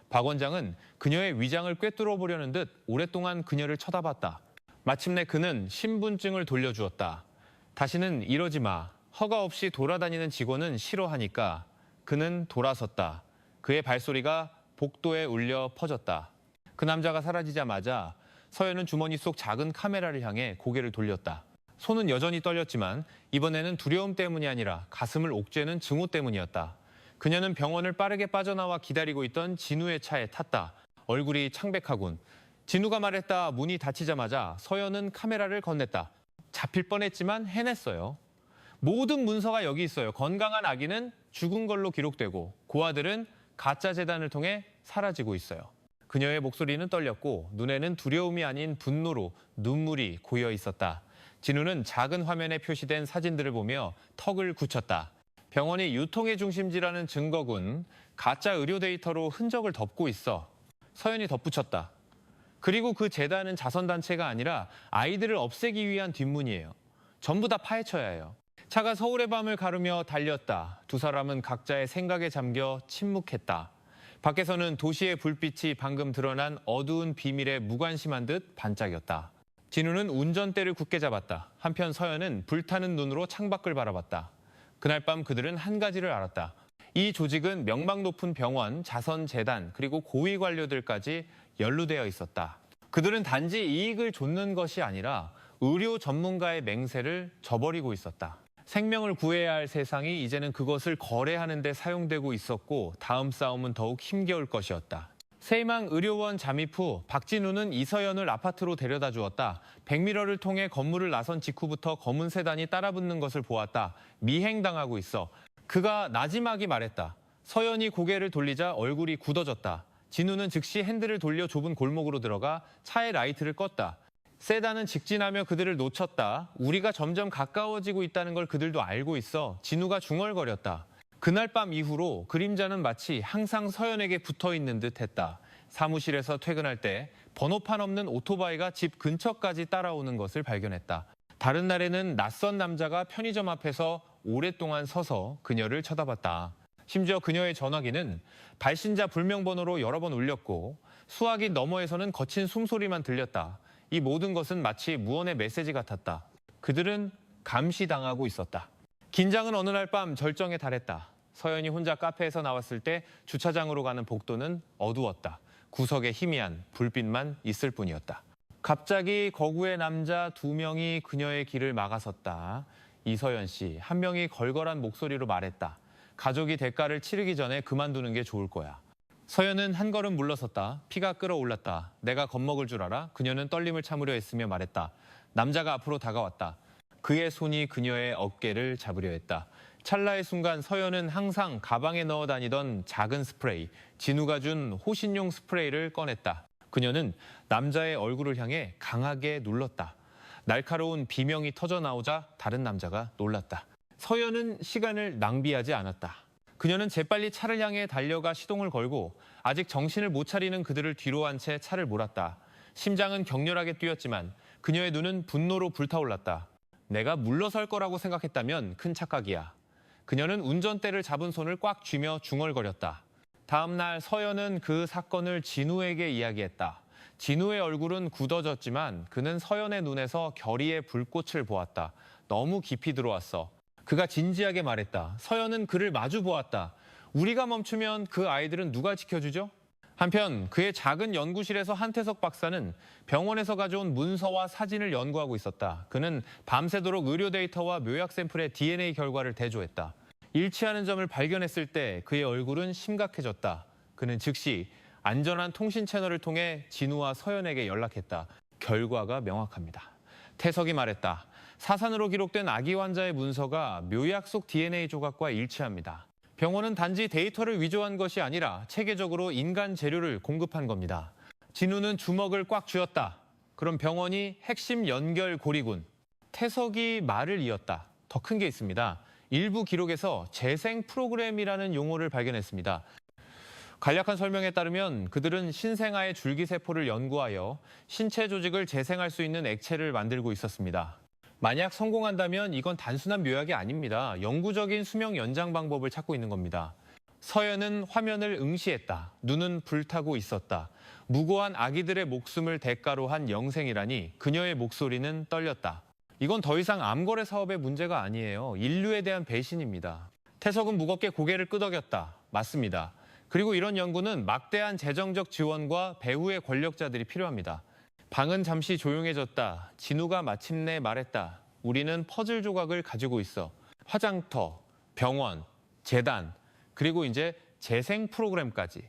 박 원장은 그녀의 위장을 꿰뚫어 보려는 듯 오랫동안 그녀를 쳐다봤다. 마침내 그는 신분증을 돌려주었다. 다시는 이러지 마. 허가 없이 돌아다니는 직원은 싫어하니까. 그는 돌아섰다. 그의 발소리가 복도에 울려 퍼졌다. 그 남자가 사라지자마자 서연은 주머니 속 작은 카메라를 향해 고개를 돌렸다. 손은 여전히 떨렸지만 이번에는 두려움 때문이 아니라 가슴을 옥죄는 증오 때문이었다. 그녀는 병원을 빠르게 빠져나와 기다리고 있던 진우의 차에 탔다. 얼굴이 창백하군. 진우가 말했다. 문이 닫히자마자 서연은 카메라를 건넸다. 잡힐 뻔했지만 해냈어요. 모든 문서가 여기 있어요. 건강한 아기는 죽은 걸로 기록되고 고아들은 가짜 재단을 통해 사라지고 있어요. 그녀의 목소리는 떨렸고 눈에는 두려움이 아닌 분노로 눈물이 고여 있었다. 진우는 작은 화면에 표시된 사진들을 보며 턱을 굳혔다. 병원이 유통의 중심지라는 증거군. 가짜 의료 데이터로 흔적을 덮고 있어. 서연이 덧붙였다. 그리고 그 재단은 자선단체가 아니라 아이들을 없애기 위한 뒷문이에요. 전부 다 파헤쳐야 해요. 차가 서울의 밤을 가르며 달렸다. 두 사람은 각자의 생각에 잠겨 침묵했다. 밖에서는 도시의 불빛이 방금 드러난 어두운 비밀에 무관심한 듯 반짝였다. 진우는 운전대를 굳게 잡았다. 한편 서연은 불타는 눈으로 창밖을 바라봤다. 그날 밤 그들은 한 가지를 알았다. 이 조직은 명망 높은 병원, 자선재단, 그리고 고위 관료들까지 연루되어 있었다. 그들은 단지 이익을 좇는 것이 아니라 의료 전문가의 맹세를 저버리고 있었다. 생명을 구해야 할 세상이 이제는 그것을 거래하는 데 사용되고 있었고 다음 싸움은 더욱 힘겨울 것이었다. 새희망 의료원 잠입 후 박진우는 이서연을 아파트로 데려다 주었다. 백미러를 통해 건물을 나선 직후부터 검은 세단이 따라붙는 것을 보았다. 미행당하고 있어. 그가 나지막이 말했다. 서연이 고개를 돌리자 얼굴이 굳어졌다. 진우는 즉시 핸들을 돌려 좁은 골목으로 들어가 차의 라이트를 껐다. 세단은 직진하며 그들을 놓쳤다. 우리가 점점 가까워지고 있다는 걸 그들도 알고 있어. 진우가 중얼거렸다. 그날 밤 이후로 그림자는 마치 항상 서연에게 붙어있는 듯 했다. 사무실에서 퇴근할 때 번호판 없는 오토바이가 집 근처까지 따라오는 것을 발견했다. 다른 날에는 낯선 남자가 편의점 앞에서 오랫동안 서서 그녀를 쳐다봤다. 심지어 그녀의 전화기는 발신자 불명번호로 여러 번 울렸고 수화기 너머에서는 거친 숨소리만 들렸다. 이 모든 것은 마치 무언의 메시지 같았다. 그들은 감시당하고 있었다. 긴장은 어느 날 밤 절정에 달했다. 서연이 혼자 카페에서 나왔을 때 주차장으로 가는 복도는 어두웠다. 구석에 희미한 불빛만 있을 뿐이었다. 갑자기 거구의 남자 2명이 그녀의 길을 막아섰다. 이서연 씨, 한 명이 걸걸한 목소리로 말했다. 가족이 대가를 치르기 전에 그만두는 게 좋을 거야. 서연은 한 걸음 물러섰다. 피가 끓어올랐다. 내가 겁먹을 줄 알아? 그녀는 떨림을 참으려 했으며 말했다. 남자가 앞으로 다가왔다. 그의 손이 그녀의 어깨를 잡으려 했다. 찰나의 순간 서연은 항상 가방에 넣어 다니던 작은 스프레이, 진우가 준 호신용 스프레이를 꺼냈다. 그녀는 남자의 얼굴을 향해 강하게 눌렀다. 날카로운 비명이 터져나오자 다른 남자가 놀랐다. 서연은 시간을 낭비하지 않았다. 그녀는 재빨리 차를 향해 달려가 시동을 걸고 아직 정신을 못 차리는 그들을 뒤로 한 채 차를 몰았다. 심장은 격렬하게 뛰었지만 그녀의 눈은 분노로 불타올랐다. 내가 물러설 거라고 생각했다면 큰 착각이야. 그녀는 운전대를 잡은 손을 꽉 쥐며 중얼거렸다. 다음 날 서연은 그 사건을 진우에게 이야기했다. 진우의 얼굴은 굳어졌지만 그는 서연의 눈에서 결의의 불꽃을 보았다. 너무 깊이 들어왔어. 그가 진지하게 말했다. 서연은 그를 마주 보았다. 우리가 멈추면 그 아이들은 누가 지켜주죠? 한편 그의 작은 연구실에서 한태석 박사는 병원에서 가져온 문서와 사진을 연구하고 있었다. 그는 밤새도록 의료 데이터와 묘약 샘플의 DNA 결과를 대조했다. 일치하는 점을 발견했을 때 그의 얼굴은 심각해졌다. 그는 즉시 안전한 통신 채널을 통해 진우와 서연에게 연락했다. 결과가 명확합니다. 태석이 말했다. 사산으로 기록된 아기 환자의 문서가 묘약 속 DNA 조각과 일치합니다. 병원은 단지 데이터를 위조한 것이 아니라 체계적으로 인간 재료를 공급한 겁니다. 진우는 주먹을 꽉 쥐었다. 그럼 병원이 핵심 연결고리군. 태석이 말을 이었다. 더 큰 게 있습니다. 일부 기록에서 재생 프로그램이라는 용어를 발견했습니다. 간략한 설명에 따르면 그들은 신생아의 줄기세포를 연구하여 신체 조직을 재생할 수 있는 액체를 만들고 있었습니다. 만약 성공한다면 이건 단순한 묘약이 아닙니다. 영구적인 수명 연장 방법을 찾고 있는 겁니다. 서연은 화면을 응시했다. 눈은 불타고 있었다. 무고한 아기들의 목숨을 대가로 한 영생이라니 그녀의 목소리는 떨렸다. 이건 더 이상 암거래 사업의 문제가 아니에요. 인류에 대한 배신입니다. 태석은 무겁게 고개를 끄덕였다. 맞습니다. 그리고 이런 연구는 막대한 재정적 지원과 배후의 권력자들이 필요합니다. 방은 잠시 조용해졌다. 진우가 마침내 말했다. 우리는 퍼즐 조각을 가지고 있어. 화장터, 병원, 재단, 그리고 이제 재생 프로그램까지.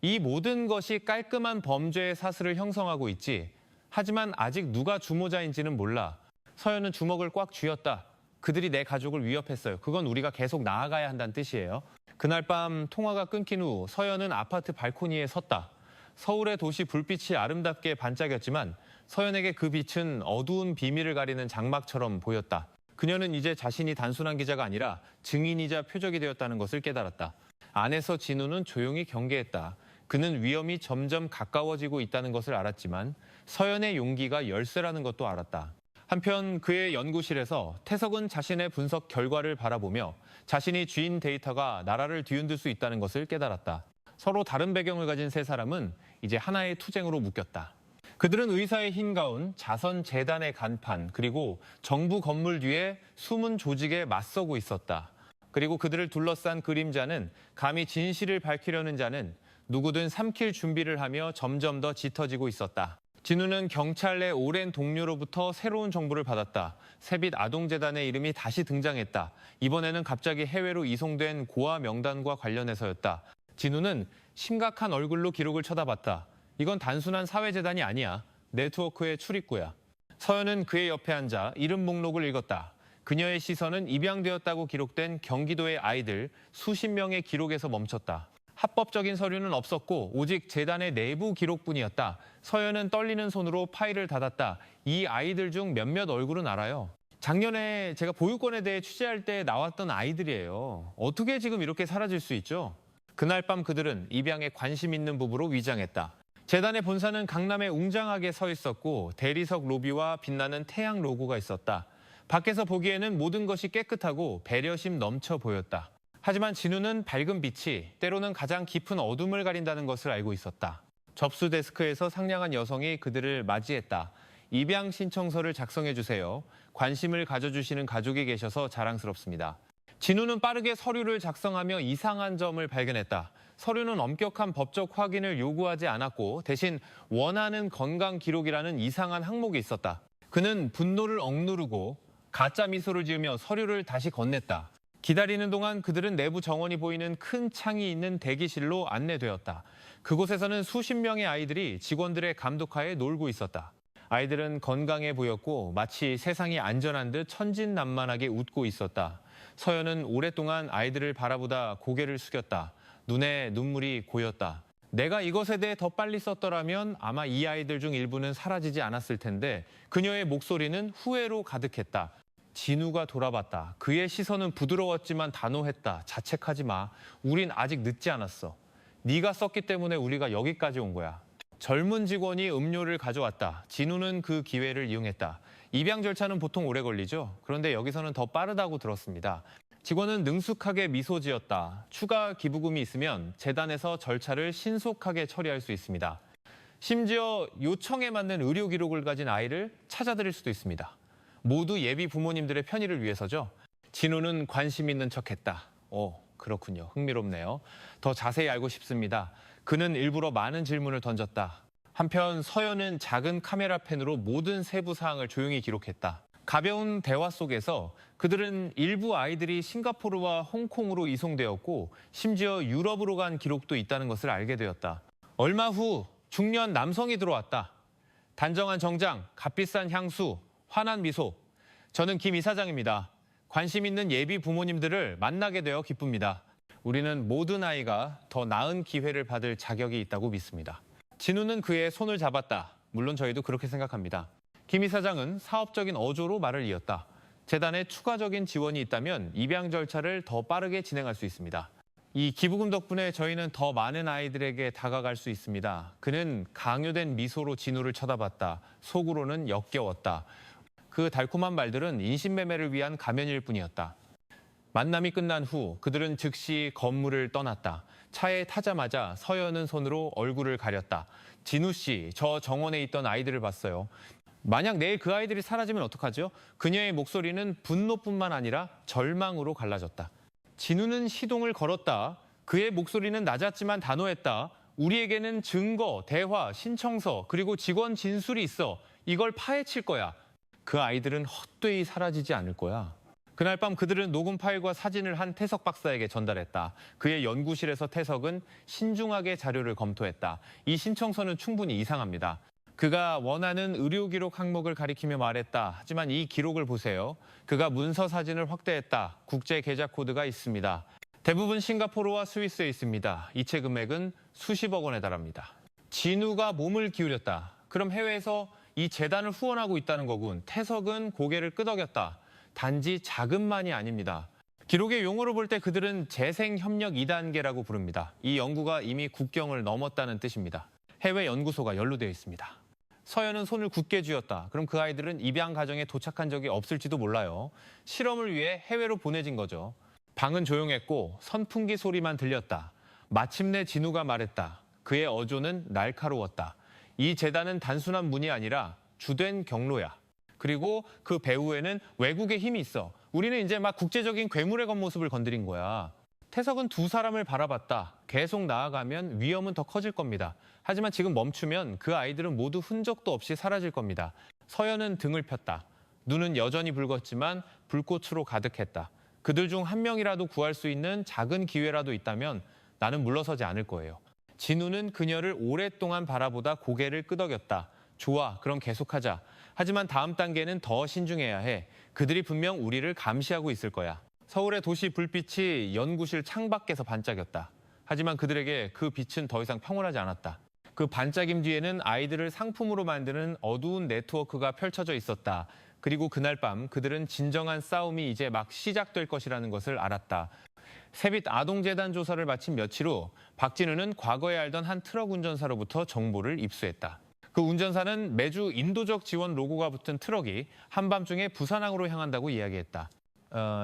이 모든 것이 깔끔한 범죄의 사슬을 형성하고 있지. 하지만 아직 누가 주모자인지는 몰라. 서연은 주먹을 꽉 쥐었다. 그들이 내 가족을 위협했어요. 그건 우리가 계속 나아가야 한다는 뜻이에요. 그날 밤 통화가 끊긴 후 서연은 아파트 발코니에 섰다. 서울의 도시 불빛이 아름답게 반짝였지만 서연에게 그 빛은 어두운 비밀을 가리는 장막처럼 보였다. 그녀는 이제 자신이 단순한 기자가 아니라 증인이자 표적이 되었다는 것을 깨달았다. 안에서 진우는 조용히 경계했다. 그는 위험이 점점 가까워지고 있다는 것을 알았지만 서연의 용기가 열쇠라는 것도 알았다. 한편 그의 연구실에서 태석은 자신의 분석 결과를 바라보며 자신이 쥐인 데이터가 나라를 뒤흔들 수 있다는 것을 깨달았다. 서로 다른 배경을 가진 세 사람은 이제 하나의 투쟁으로 묶였다. 그들은 의사의 흰 가운, 자선재단의 간판, 그리고 정부 건물 뒤에 숨은 조직에 맞서고 있었다. 그리고 그들을 둘러싼 그림자는 감히 진실을 밝히려는 자는 누구든 삼킬 준비를 하며 점점 더 짙어지고 있었다. 진우는 경찰 내 오랜 동료로부터 새로운 정보를 받았다. 새빛 아동재단의 이름이 다시 등장했다. 이번에는 갑자기 해외로 이송된 고아 명단과 관련해서였다. 진우는 심각한 얼굴로 기록을 쳐다봤다. 이건 단순한 사회재단이 아니야. 네트워크의 출입구야. 서연은 그의 옆에 앉아 이름 목록을 읽었다. 그녀의 시선은 입양되었다고 기록된 경기도의 아이들 수십 명의 기록에서 멈췄다. 합법적인 서류는 없었고 오직 재단의 내부 기록뿐이었다. 서연은 떨리는 손으로 파일을 닫았다. 이 아이들 중 몇몇 얼굴은 알아요. 작년에 제가 보육원에 대해 취재할 때 나왔던 아이들이에요. 어떻게 지금 이렇게 사라질 수 있죠? 그날 밤 그들은 입양에 관심 있는 부부로 위장했다. 재단의 본사는 강남에 웅장하게 서 있었고 대리석 로비와 빛나는 태양 로고가 있었다. 밖에서 보기에는 모든 것이 깨끗하고 배려심 넘쳐 보였다. 하지만 진우는 밝은 빛이 때로는 가장 깊은 어둠을 가린다는 것을 알고 있었다. 접수 데스크에서 상냥한 여성이 그들을 맞이했다. 입양 신청서를 작성해 주세요. 관심을 가져주시는 가족이 계셔서 자랑스럽습니다. 진우는 빠르게 서류를 작성하며 이상한 점을 발견했다. 서류는 엄격한 법적 확인을 요구하지 않았고 대신 원하는 건강 기록이라는 이상한 항목이 있었다. 그는 분노를 억누르고 가짜 미소를 지으며 서류를 다시 건넸다. 기다리는 동안 그들은 내부 정원이 보이는 큰 창이 있는 대기실로 안내되었다. 그곳에서는 수십 명의 아이들이 직원들의 감독하에 놀고 있었다. 아이들은 건강해 보였고 마치 세상이 안전한 듯 천진난만하게 웃고 있었다. 서연은 오랫동안 아이들을 바라보다 고개를 숙였다. 눈에 눈물이 고였다. 내가 이것에 대해 더 빨리 썼더라면 아마 이 아이들 중 일부는 사라지지 않았을 텐데 그녀의 목소리는 후회로 가득했다. 진우가 돌아봤다. 그의 시선은 부드러웠지만 단호했다. 자책하지 마. 우린 아직 늦지 않았어. 네가 썼기 때문에 우리가 여기까지 온 거야. 젊은 직원이 음료를 가져왔다. 진우는 그 기회를 이용했다. 입양 절차는 보통 오래 걸리죠. 그런데 여기서는 더 빠르다고 들었습니다. 직원은 능숙하게 미소 지었다. 추가 기부금이 있으면 재단에서 절차를 신속하게 처리할 수 있습니다. 심지어 요청에 맞는 의료 기록을 가진 아이를 찾아드릴 수도 있습니다. 모두 예비 부모님들의 편의를 위해서죠. 진우는 관심 있는 척했다. 그렇군요. 흥미롭네요. 더 자세히 알고 싶습니다. 그는 일부러 많은 질문을 던졌다. 한편 서연은 작은 카메라 펜으로 모든 세부 사항을 조용히 기록했다. 가벼운 대화 속에서 그들은 일부 아이들이 싱가포르와 홍콩으로 이송되었고 심지어 유럽으로 간 기록도 있다는 것을 알게 되었다. 얼마 후 중년 남성이 들어왔다. 단정한 정장, 값비싼 향수, 환한 미소. 저는 김 이사장입니다. 관심 있는 예비 부모님들을 만나게 되어 기쁩니다. 우리는 모든 아이가 더 나은 기회를 받을 자격이 있다고 믿습니다. 진우는 그의 손을 잡았다. 물론 저희도 그렇게 생각합니다. 김 이사장은 사업적인 어조로 말을 이었다. 재단에 추가적인 지원이 있다면 입양 절차를 더 빠르게 진행할 수 있습니다. 이 기부금 덕분에 저희는 더 많은 아이들에게 다가갈 수 있습니다. 그는 강요된 미소로 진우를 쳐다봤다. 속으로는 역겨웠다. 그 달콤한 말들은 인신매매를 위한 가면일 뿐이었다. 만남이 끝난 후 그들은 즉시 건물을 떠났다. 차에 타자마자 서연은 손으로 얼굴을 가렸다. 진우 씨, 저 정원에 있던 아이들을 봤어요. 만약 내일 그 아이들이 사라지면 어떡하죠? 그녀의 목소리는 분노뿐만 아니라 절망으로 갈라졌다. 진우는 시동을 걸었다. 그의 목소리는 낮았지만 단호했다. 우리에게는 증거, 대화, 신청서, 그리고 직원 진술이 있어. 이걸 파헤칠 거야. 그 아이들은 헛되이 사라지지 않을 거야. 그날 밤 그들은 녹음 파일과 사진을 한 태석 박사에게 전달했다. 그의 연구실에서 태석은 신중하게 자료를 검토했다. 이 신청서는 충분히 이상합니다. 그가 원하는 의료기록 항목을 가리키며 말했다. 하지만 이 기록을 보세요. 그가 문서 사진을 확대했다. 국제 계좌 코드가 있습니다. 대부분 싱가포르와 스위스에 있습니다. 이체 금액은 수십억 원에 달합니다. 진우가 몸을 기울였다. 그럼 해외에서 이 재단을 후원하고 있다는 거군. 태석은 고개를 끄덕였다. 단지 자금만이 아닙니다. 기록의 용어로 볼 때 그들은 재생협력 2단계라고 부릅니다. 이 연구가 이미 국경을 넘었다는 뜻입니다. 해외 연구소가 연루되어 있습니다. 서연은 손을 굳게 쥐었다. 그럼 그 아이들은 입양 가정에 도착한 적이 없을지도 몰라요. 실험을 위해 해외로 보내진 거죠. 방은 조용했고 선풍기 소리만 들렸다. 마침내 진우가 말했다. 그의 어조는 날카로웠다. 이 재단은 단순한 문이 아니라 주된 경로야. 그리고 그 배후에는 외국의 힘이 있어. 우리는 이제 막 국제적인 괴물의 겉모습을 건드린 거야. 태석은 두 사람을 바라봤다. 계속 나아가면 위험은 더 커질 겁니다. 하지만 지금 멈추면 그 아이들은 모두 흔적도 없이 사라질 겁니다. 서연은 등을 폈다. 눈은 여전히 붉었지만 불꽃으로 가득했다. 그들 중 한 명이라도 구할 수 있는 작은 기회라도 있다면 나는 물러서지 않을 거예요. 진우는 그녀를 오랫동안 바라보다 고개를 끄덕였다. 좋아, 그럼 계속하자. 하지만 다음 단계는 더 신중해야 해. 그들이 분명 우리를 감시하고 있을 거야. 서울의 도시 불빛이 연구실 창밖에서 반짝였다. 하지만 그들에게 그 빛은 더 이상 평온하지 않았다. 그 반짝임 뒤에는 아이들을 상품으로 만드는 어두운 네트워크가 펼쳐져 있었다. 그리고 그날 밤 그들은 진정한 싸움이 이제 막 시작될 것이라는 것을 알았다. 세빛 아동재단 조사를 마친 며칠 후 박진우는 과거에 알던 한 트럭 운전사로부터 정보를 입수했다. 그 운전사는 매주 인도적 지원 로고가 붙은 트럭이 한밤중에 부산항으로 향한다고 이야기했다.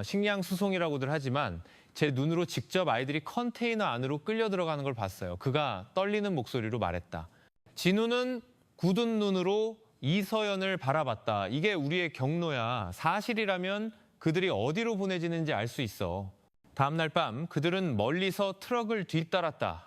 식량 수송이라고들 하지만 제 눈으로 직접 아이들이 컨테이너 안으로 끌려 들어가는 걸 봤어요. 그가 떨리는 목소리로 말했다. 진우는 굳은 눈으로 이서연을 바라봤다. 이게 우리의 경로야. 사실이라면 그들이 어디로 보내지는지 알 수 있어. 다음 날 밤 그들은 멀리서 트럭을 뒤따랐다.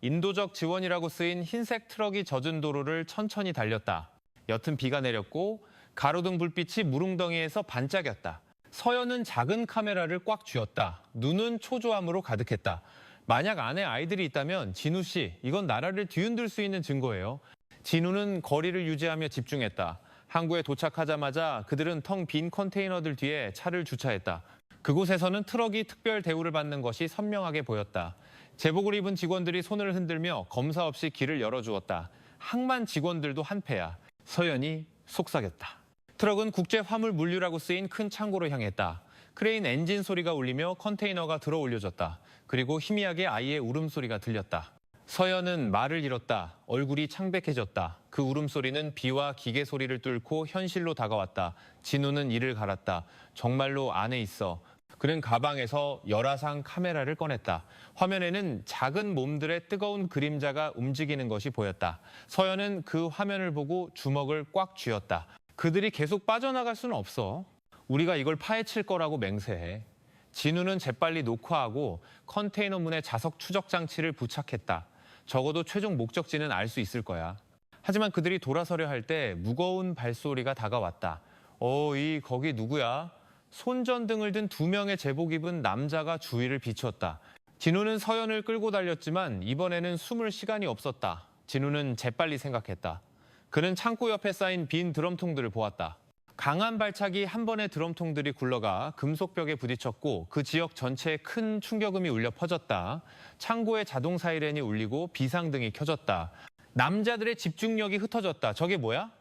인도적 지원이라고 쓰인 흰색 트럭이 젖은 도로를 천천히 달렸다. 옅은 비가 내렸고 가로등 불빛이 무릉덩이에서 반짝였다. 서연은 작은 카메라를 꽉 쥐었다. 눈은 초조함으로 가득했다. 만약 안에 아이들이 있다면 진우 씨, 이건 나라를 뒤흔들 수 있는 증거예요. 진우는 거리를 유지하며 집중했다. 항구에 도착하자마자 그들은 텅 빈 컨테이너들 뒤에 차를 주차했다. 그곳에서는 트럭이 특별 대우를 받는 것이 선명하게 보였다. 제복을 입은 직원들이 손을 흔들며 검사 없이 길을 열어주었다. 항만 직원들도 한패야. 서연이 속삭였다. 트럭은 국제 화물 물류라고 쓰인 큰 창고로 향했다. 크레인 엔진 소리가 울리며 컨테이너가 들어 올려졌다. 그리고 희미하게 아이의 울음소리가 들렸다. 서연은 말을 잃었다. 얼굴이 창백해졌다. 그 울음소리는 비와 기계 소리를 뚫고 현실로 다가왔다. 진우는 이를 갈았다. 정말로 안에 있어. 그는 가방에서 열화상 카메라를 꺼냈다. 화면에는 작은 몸들의 뜨거운 그림자가 움직이는 것이 보였다. 서연은 그 화면을 보고 주먹을 꽉 쥐었다. 그들이 계속 빠져나갈 수는 없어. 우리가 이걸 파헤칠 거라고 맹세해. 진우는 재빨리 녹화하고 컨테이너 문에 자석 추적 장치를 부착했다. 적어도 최종 목적지는 알 수 있을 거야. 하지만 그들이 돌아서려 할 때 무거운 발소리가 다가왔다. 거기 누구야? 손전등을 든 두 명의 제복 입은 남자가 주위를 비추었다. 진우는 서연을 끌고 달렸지만 이번에는 숨을 시간이 없었다. 진우는 재빨리 생각했다. 그는 창고 옆에 쌓인 빈 드럼통들을 보았다. 강한 발차기 한 번에 드럼통들이 굴러가 금속벽에 부딪혔고 그 지역 전체에 큰 충격음이 울려 퍼졌다. 창고에 자동 사이렌이 울리고 비상등이 켜졌다. 남자들의 집중력이 흩어졌다. 저게 뭐야?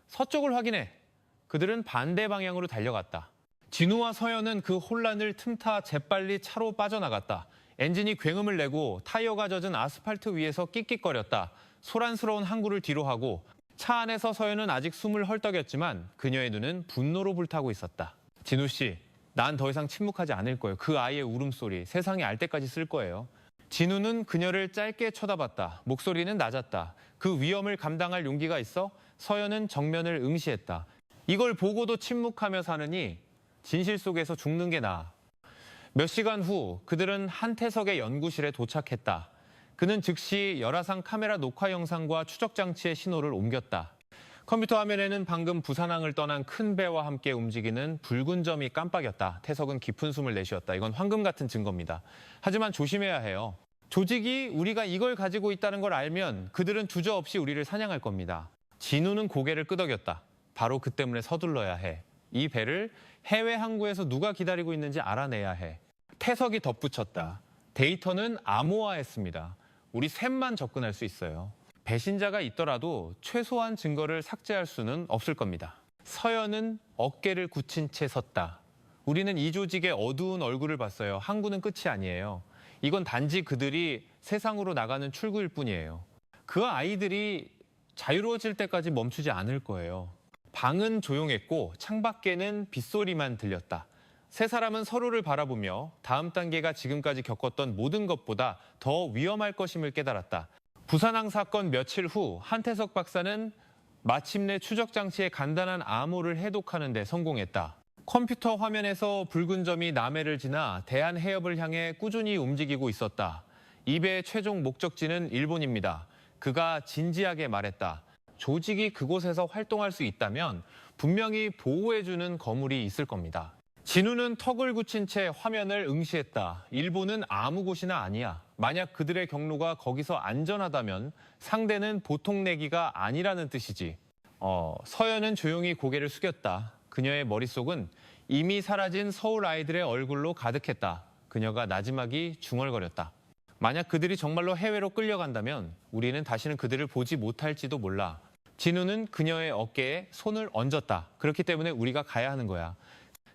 서쪽을 확인해. 그들은 반대 방향으로 달려갔다. 진우와 서연은 그 혼란을 틈타 재빨리 차로 빠져나갔다. 엔진이 굉음을 내고 타이어가 젖은 아스팔트 위에서 끽끽거렸다. 소란스러운 항구를 뒤로하고 차 안에서 서연은 아직 숨을 헐떡였지만 그녀의 눈은 분노로 불타고 있었다. 진우 씨, 난 더 이상 침묵하지 않을 거예요. 그 아이의 울음소리 세상이 알 때까지 쓸 거예요. 진우는 그녀를 짧게 쳐다봤다. 목소리는 낮았다. 그 위험을 감당할 용기가 있어? 서연은 정면을 응시했다. 이걸 보고도 침묵하며 사느니 진실 속에서 죽는 게 나아. 몇 시간 후 그들은 한태석의 연구실에 도착했다. 그는 즉시 열화상 카메라 녹화 영상과 추적 장치의 신호를 옮겼다. 컴퓨터 화면에는 방금 부산항을 떠난 큰 배와 함께 움직이는 붉은 점이 깜빡였다. 태석은 깊은 숨을 내쉬었다. 이건 황금 같은 증거입니다. 하지만 조심해야 해요. 조직이 우리가 이걸 가지고 있다는 걸 알면 그들은 주저없이 우리를 사냥할 겁니다. 진우는 고개를 끄덕였다. 바로 그 때문에 서둘러야 해. 이 배를 해외 항구에서 누가 기다리고 있는지 알아내야 해. 태석이 덧붙였다. 데이터는 암호화했습니다. 우리 셋만 접근할 수 있어요. 배신자가 있더라도 최소한 증거를 삭제할 수는 없을 겁니다. 서연은 어깨를 굳힌 채 섰다. 우리는 이 조직의 어두운 얼굴을 봤어요. 항구는 끝이 아니에요. 이건 단지 그들이 세상으로 나가는 출구일 뿐이에요. 그 아이들이 자유로워질 때까지 멈추지 않을 거예요. 방은 조용했고 창밖에는 빗소리만 들렸다. 세 사람은 서로를 바라보며 다음 단계가 지금까지 겪었던 모든 것보다 더 위험할 것임을 깨달았다. 부산항 사건 며칠 후 한태석 박사는 마침내 추적 장치의 간단한 암호를 해독하는 데 성공했다. 컴퓨터 화면에서 붉은 점이 남해를 지나 대한해협을 향해 꾸준히 움직이고 있었다. 이 배의 최종 목적지는 일본입니다. 그가 진지하게 말했다. 조직이 그곳에서 활동할 수 있다면 분명히 보호해주는 거물이 있을 겁니다. 진우는 턱을 굳힌 채 화면을 응시했다. 일본은 아무 곳이나 아니야. 만약 그들의 경로가 거기서 안전하다면 상대는 보통 내기가 아니라는 뜻이지. 서연은 조용히 고개를 숙였다. 그녀의 머릿속은 이미 사라진 서울 아이들의 얼굴로 가득했다. 그녀가 나지막이 중얼거렸다. 만약 그들이 정말로 해외로 끌려간다면 우리는 다시는 그들을 보지 못할지도 몰라. 진우는 그녀의 어깨에 손을 얹었다. 그렇기 때문에 우리가 가야 하는 거야.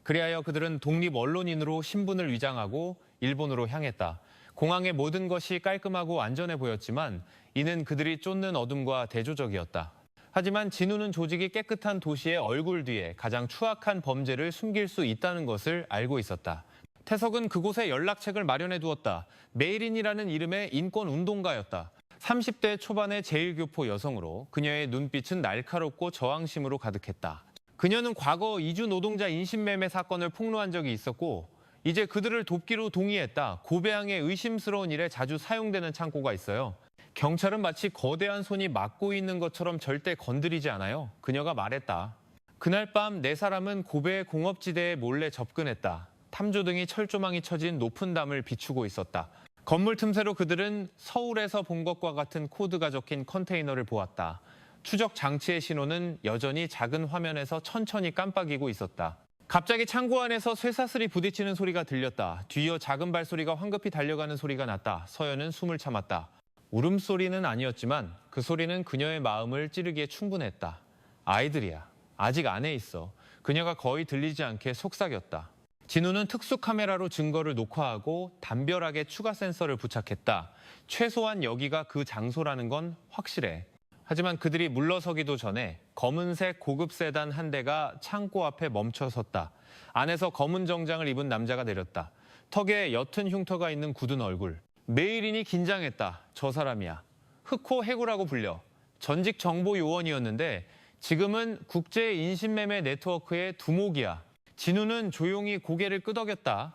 그리하여 그들은 독립 언론인으로 신분을 위장하고 일본으로 향했다. 공항의 모든 것이 깔끔하고 안전해 보였지만 이는 그들이 쫓는 어둠과 대조적이었다. 하지만 진우는 조직이 깨끗한 도시의 얼굴 뒤에 가장 추악한 범죄를 숨길 수 있다는 것을 알고 있었다. 태석은 그곳에 연락책을 마련해 두었다. 메이린이라는 이름의 인권운동가였다. 30대 초반의 제1교포 여성으로 그녀의 눈빛은 날카롭고 저항심으로 가득했다. 그녀는 과거 이주 노동자 인신매매 사건을 폭로한 적이 있었고 이제 그들을 돕기로 동의했다. 고배항의 의심스러운 일에 자주 사용되는 창고가 있어요. 경찰은 마치 거대한 손이 막고 있는 것처럼 절대 건드리지 않아요. 그녀가 말했다. 그날 밤 네 사람은 고베의 공업지대에 몰래 접근했다. 탐조등이 철조망이 쳐진 높은 담을 비추고 있었다. 건물 틈새로 그들은 서울에서 본 것과 같은 코드가 적힌 컨테이너를 보았다. 추적 장치의 신호는 여전히 작은 화면에서 천천히 깜빡이고 있었다. 갑자기 창고 안에서 쇠사슬이 부딪히는 소리가 들렸다. 뒤이어 작은 발소리가 황급히 달려가는 소리가 났다. 서연은 숨을 참았다. 울음소리는 아니었지만 그 소리는 그녀의 마음을 찌르기에 충분했다. 아이들이야. 아직 안에 있어. 그녀가 거의 들리지 않게 속삭였다. 진우는 특수 카메라로 증거를 녹화하고 담벼락에 추가 센서를 부착했다. 최소한 여기가 그 장소라는 건 확실해. 하지만 그들이 물러서기도 전에 검은색 고급 세단 한 대가 창고 앞에 멈춰 섰다. 안에서 검은 정장을 입은 남자가 내렸다. 턱에 옅은 흉터가 있는 굳은 얼굴. 메이린이 긴장했다. 저 사람이야. 흑호 해구라고 불려. 전직 정보 요원이었는데 지금은 국제 인신매매 네트워크의 두목이야. 진우는 조용히 고개를 끄덕였다.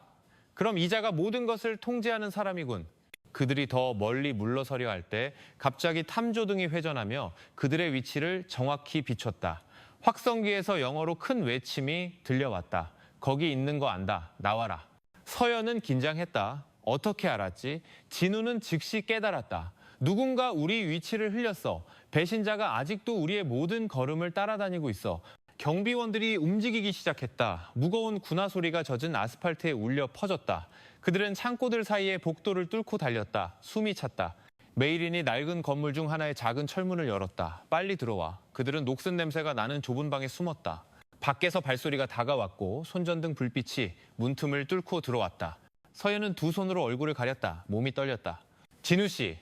그럼 이자가 모든 것을 통제하는 사람이군. 그들이 더 멀리 물러서려 할 때 갑자기 탐조등이 회전하며 그들의 위치를 정확히 비췄다. 확성기에서 영어로 큰 외침이 들려왔다. 거기 있는 거 안다. 나와라. 서연은 긴장했다. 어떻게 알았지? 진우는 즉시 깨달았다. 누군가 우리 위치를 흘렸어. 배신자가 아직도 우리의 모든 걸음을 따라다니고 있어. 경비원들이 움직이기 시작했다. 무거운 군화 소리가 젖은 아스팔트에 울려 퍼졌다. 그들은 창고들 사이에 복도를 뚫고 달렸다. 숨이 찼다. 메이린이 낡은 건물 중 하나의 작은 철문을 열었다. 빨리 들어와. 그들은 녹슨 냄새가 나는 좁은 방에 숨었다. 밖에서 발소리가 다가왔고 손전등 불빛이 문틈을 뚫고 들어왔다. 서연은 두 손으로 얼굴을 가렸다. 몸이 떨렸다. 진우 씨,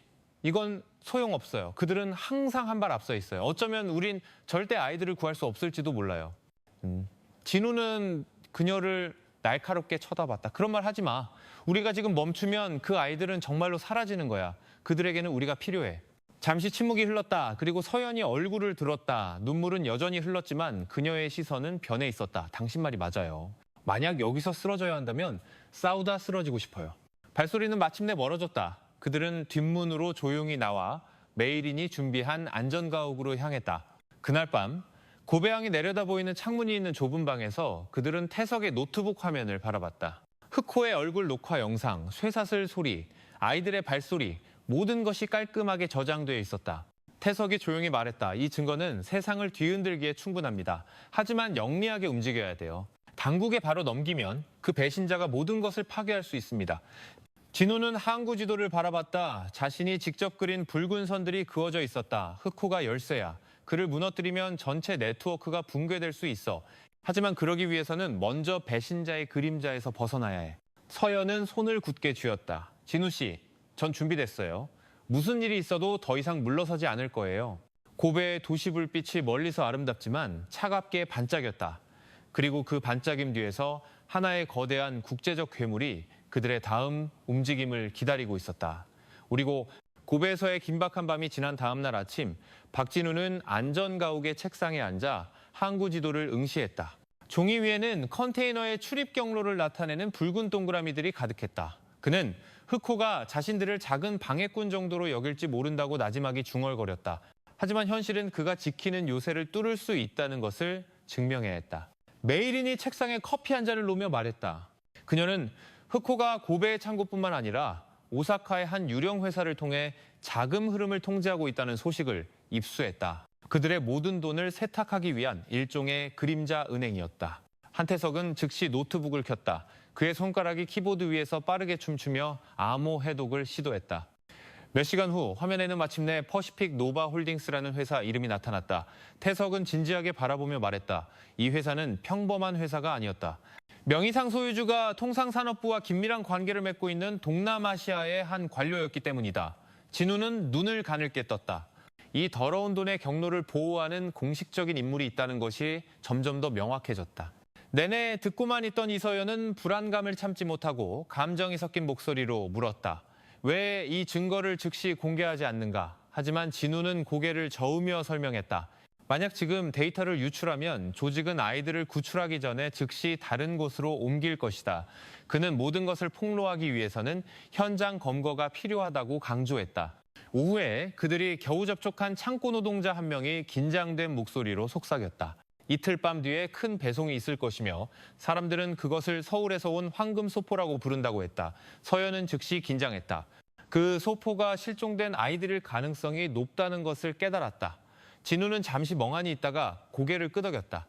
이건 소용없어요. 그들은 항상 한 발 앞서 있어요. 어쩌면 우린 절대 아이들을 구할 수 없을지도 몰라요. 진우는 그녀를 날카롭게 쳐다봤다. 그런 말 하지 마. 우리가 지금 멈추면 그 아이들은 정말로 사라지는 거야. 그들에게는 우리가 필요해. 잠시 침묵이 흘렀다. 그리고 서연이 얼굴을 들었다. 눈물은 여전히 흘렀지만 그녀의 시선은 변해 있었다. 당신 말이 맞아요. 만약 여기서 쓰러져야 한다면 싸우다 쓰러지고 싶어요. 발소리는 마침내 멀어졌다. 그들은 뒷문으로 조용히 나와 메이린이 준비한 안전가옥으로 향했다. 그날 밤 고배항이 내려다 보이는 창문이 있는 좁은 방에서 그들은 태석의 노트북 화면을 바라봤다. 흑호의 얼굴 녹화 영상, 쇠사슬 소리, 아이들의 발소리, 모든 것이 깔끔하게 저장되어 있었다. 태석이 조용히 말했다. 이 증거는 세상을 뒤흔들기에 충분합니다. 하지만 영리하게 움직여야 돼요. 당국에 바로 넘기면 그 배신자가 모든 것을 파괴할 수 있습니다. 진우는 항구 지도를 바라봤다. 자신이 직접 그린 붉은 선들이 그어져 있었다. 흑호가 열쇠야. 그를 무너뜨리면 전체 네트워크가 붕괴될 수 있어. 하지만 그러기 위해서는 먼저 배신자의 그림자에서 벗어나야 해. 서연은 손을 굳게 쥐었다. 진우 씨, 전 준비됐어요. 무슨 일이 있어도 더 이상 물러서지 않을 거예요. 고베의 도시 불빛이 멀리서 아름답지만 차갑게 반짝였다. 그리고 그 반짝임 뒤에서 하나의 거대한 국제적 괴물이 그들의 다음 움직임을 기다리고 있었다. 그리고 고베에서의 긴박한 밤이 지난 다음 날 아침, 박진우는 안전가옥의 책상에 앉아 항구 지도를 응시했다. 종이 위에는 컨테이너의 출입 경로를 나타내는 붉은 동그라미들이 가득했다. 그는 흑호가 자신들을 작은 방해꾼 정도로 여길지 모른다고 나지막이 중얼거렸다. 하지만 현실은 그가 지키는 요새를 뚫을 수 있다는 것을 증명해야 했다. 메이린이 책상에 커피 한 잔을 놓으며 말했다. 그녀는 흑호가 고베의 창고뿐만 아니라 오사카의 한 유령 회사를 통해 자금 흐름을 통제하고 있다는 소식을 입수했다. 그들의 모든 돈을 세탁하기 위한 일종의 그림자 은행이었다. 한태석은 즉시 노트북을 켰다. 그의 손가락이 키보드 위에서 빠르게 춤추며 암호 해독을 시도했다. 몇 시간 후 화면에는 마침내 퍼시픽 노바 홀딩스라는 회사 이름이 나타났다. 태석은 진지하게 바라보며 말했다. 이 회사는 평범한 회사가 아니었다. 명의상 소유주가 통상산업부와 긴밀한 관계를 맺고 있는 동남아시아의 한 관료였기 때문이다. 진우는 눈을 가늘게 떴다. 이 더러운 돈의 경로를 보호하는 공식적인 인물이 있다는 것이 점점 더 명확해졌다. 내내 듣고만 있던 이서연은 불안감을 참지 못하고 감정이 섞인 목소리로 물었다. 왜 이 증거를 즉시 공개하지 않는가? 하지만 진우는 고개를 저으며 설명했다. 만약 지금 데이터를 유출하면 조직은 아이들을 구출하기 전에 즉시 다른 곳으로 옮길 것이다. 그는 모든 것을 폭로하기 위해서는 현장 검거가 필요하다고 강조했다. 오후에 그들이 겨우 접촉한 창고 노동자 한 명이 긴장된 목소리로 속삭였다. 이틀 밤 뒤에 큰 배송이 있을 것이며 사람들은 그것을 서울에서 온 황금 소포라고 부른다고 했다. 서연은 즉시 긴장했다. 그 소포가 실종된 아이들일 가능성이 높다는 것을 깨달았다. 진우는 잠시 멍하니 있다가 고개를 끄덕였다.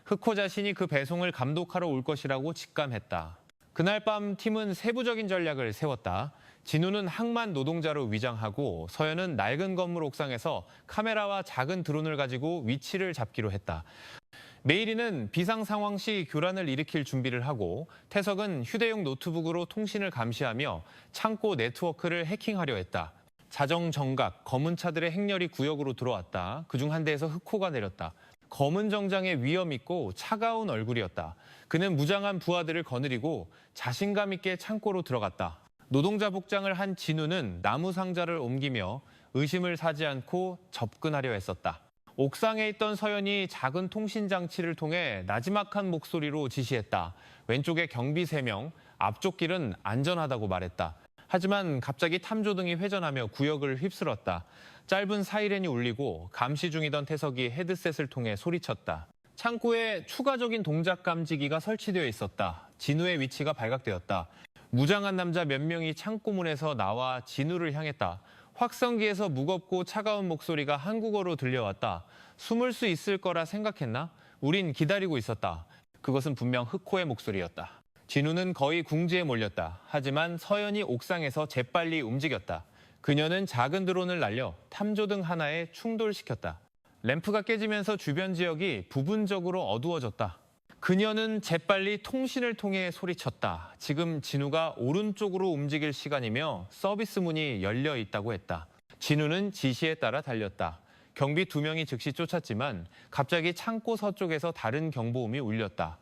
흑호 자신이 그 배송을 감독하러 올 것이라고 직감했다. 그날 밤 팀은 세부적인 전략을 세웠다. 진우는 항만 노동자로 위장하고 서연은 낡은 건물 옥상에서 카메라와 작은 드론을 가지고 위치를 잡기로 했다. 메이리는 비상 상황 시 교란을 일으킬 준비를 하고 태석은 휴대용 노트북으로 통신을 감시하며 창고 네트워크를 해킹하려 했다. 자정 정각, 검은 차들의 행렬이 구역으로 들어왔다. 그중 한 대에서 흑호가 내렸다. 검은 정장에 위험 있고 차가운 얼굴이었다. 그는 무장한 부하들을 거느리고 자신감 있게 창고로 들어갔다. 노동자 복장을 한 진우는 나무 상자를 옮기며 의심을 사지 않고 접근하려 했었다. 옥상에 있던 서연이 작은 통신 장치를 통해 나지막한 목소리로 지시했다. 왼쪽에 경비 3명, 앞쪽 길은 안전하다고 말했다. 하지만 갑자기 탐조등이 회전하며 구역을 휩쓸었다. 짧은 사이렌이 울리고 감시 중이던 태석이 헤드셋을 통해 소리쳤다. 창고에 추가적인 동작 감지기가 설치되어 있었다. 진우의 위치가 발각되었다. 무장한 남자 몇 명이 창고문에서 나와 진우를 향했다. 확성기에서 무겁고 차가운 목소리가 한국어로 들려왔다. 숨을 수 있을 거라 생각했나? 우린 기다리고 있었다. 그것은 분명 흑호의 목소리였다. 진우는 거의 궁지에 몰렸다. 하지만 서연이 옥상에서 재빨리 움직였다. 그녀는 작은 드론을 날려 탐조등 하나에 충돌시켰다. 램프가 깨지면서 주변 지역이 부분적으로 어두워졌다. 그녀는 재빨리 통신을 통해 소리쳤다. 지금 진우가 오른쪽으로 움직일 시간이며 서비스 문이 열려 있다고 했다. 진우는 지시에 따라 달렸다. 경비 2명이 즉시 쫓았지만 갑자기 창고 서쪽에서 다른 경보음이 울렸다.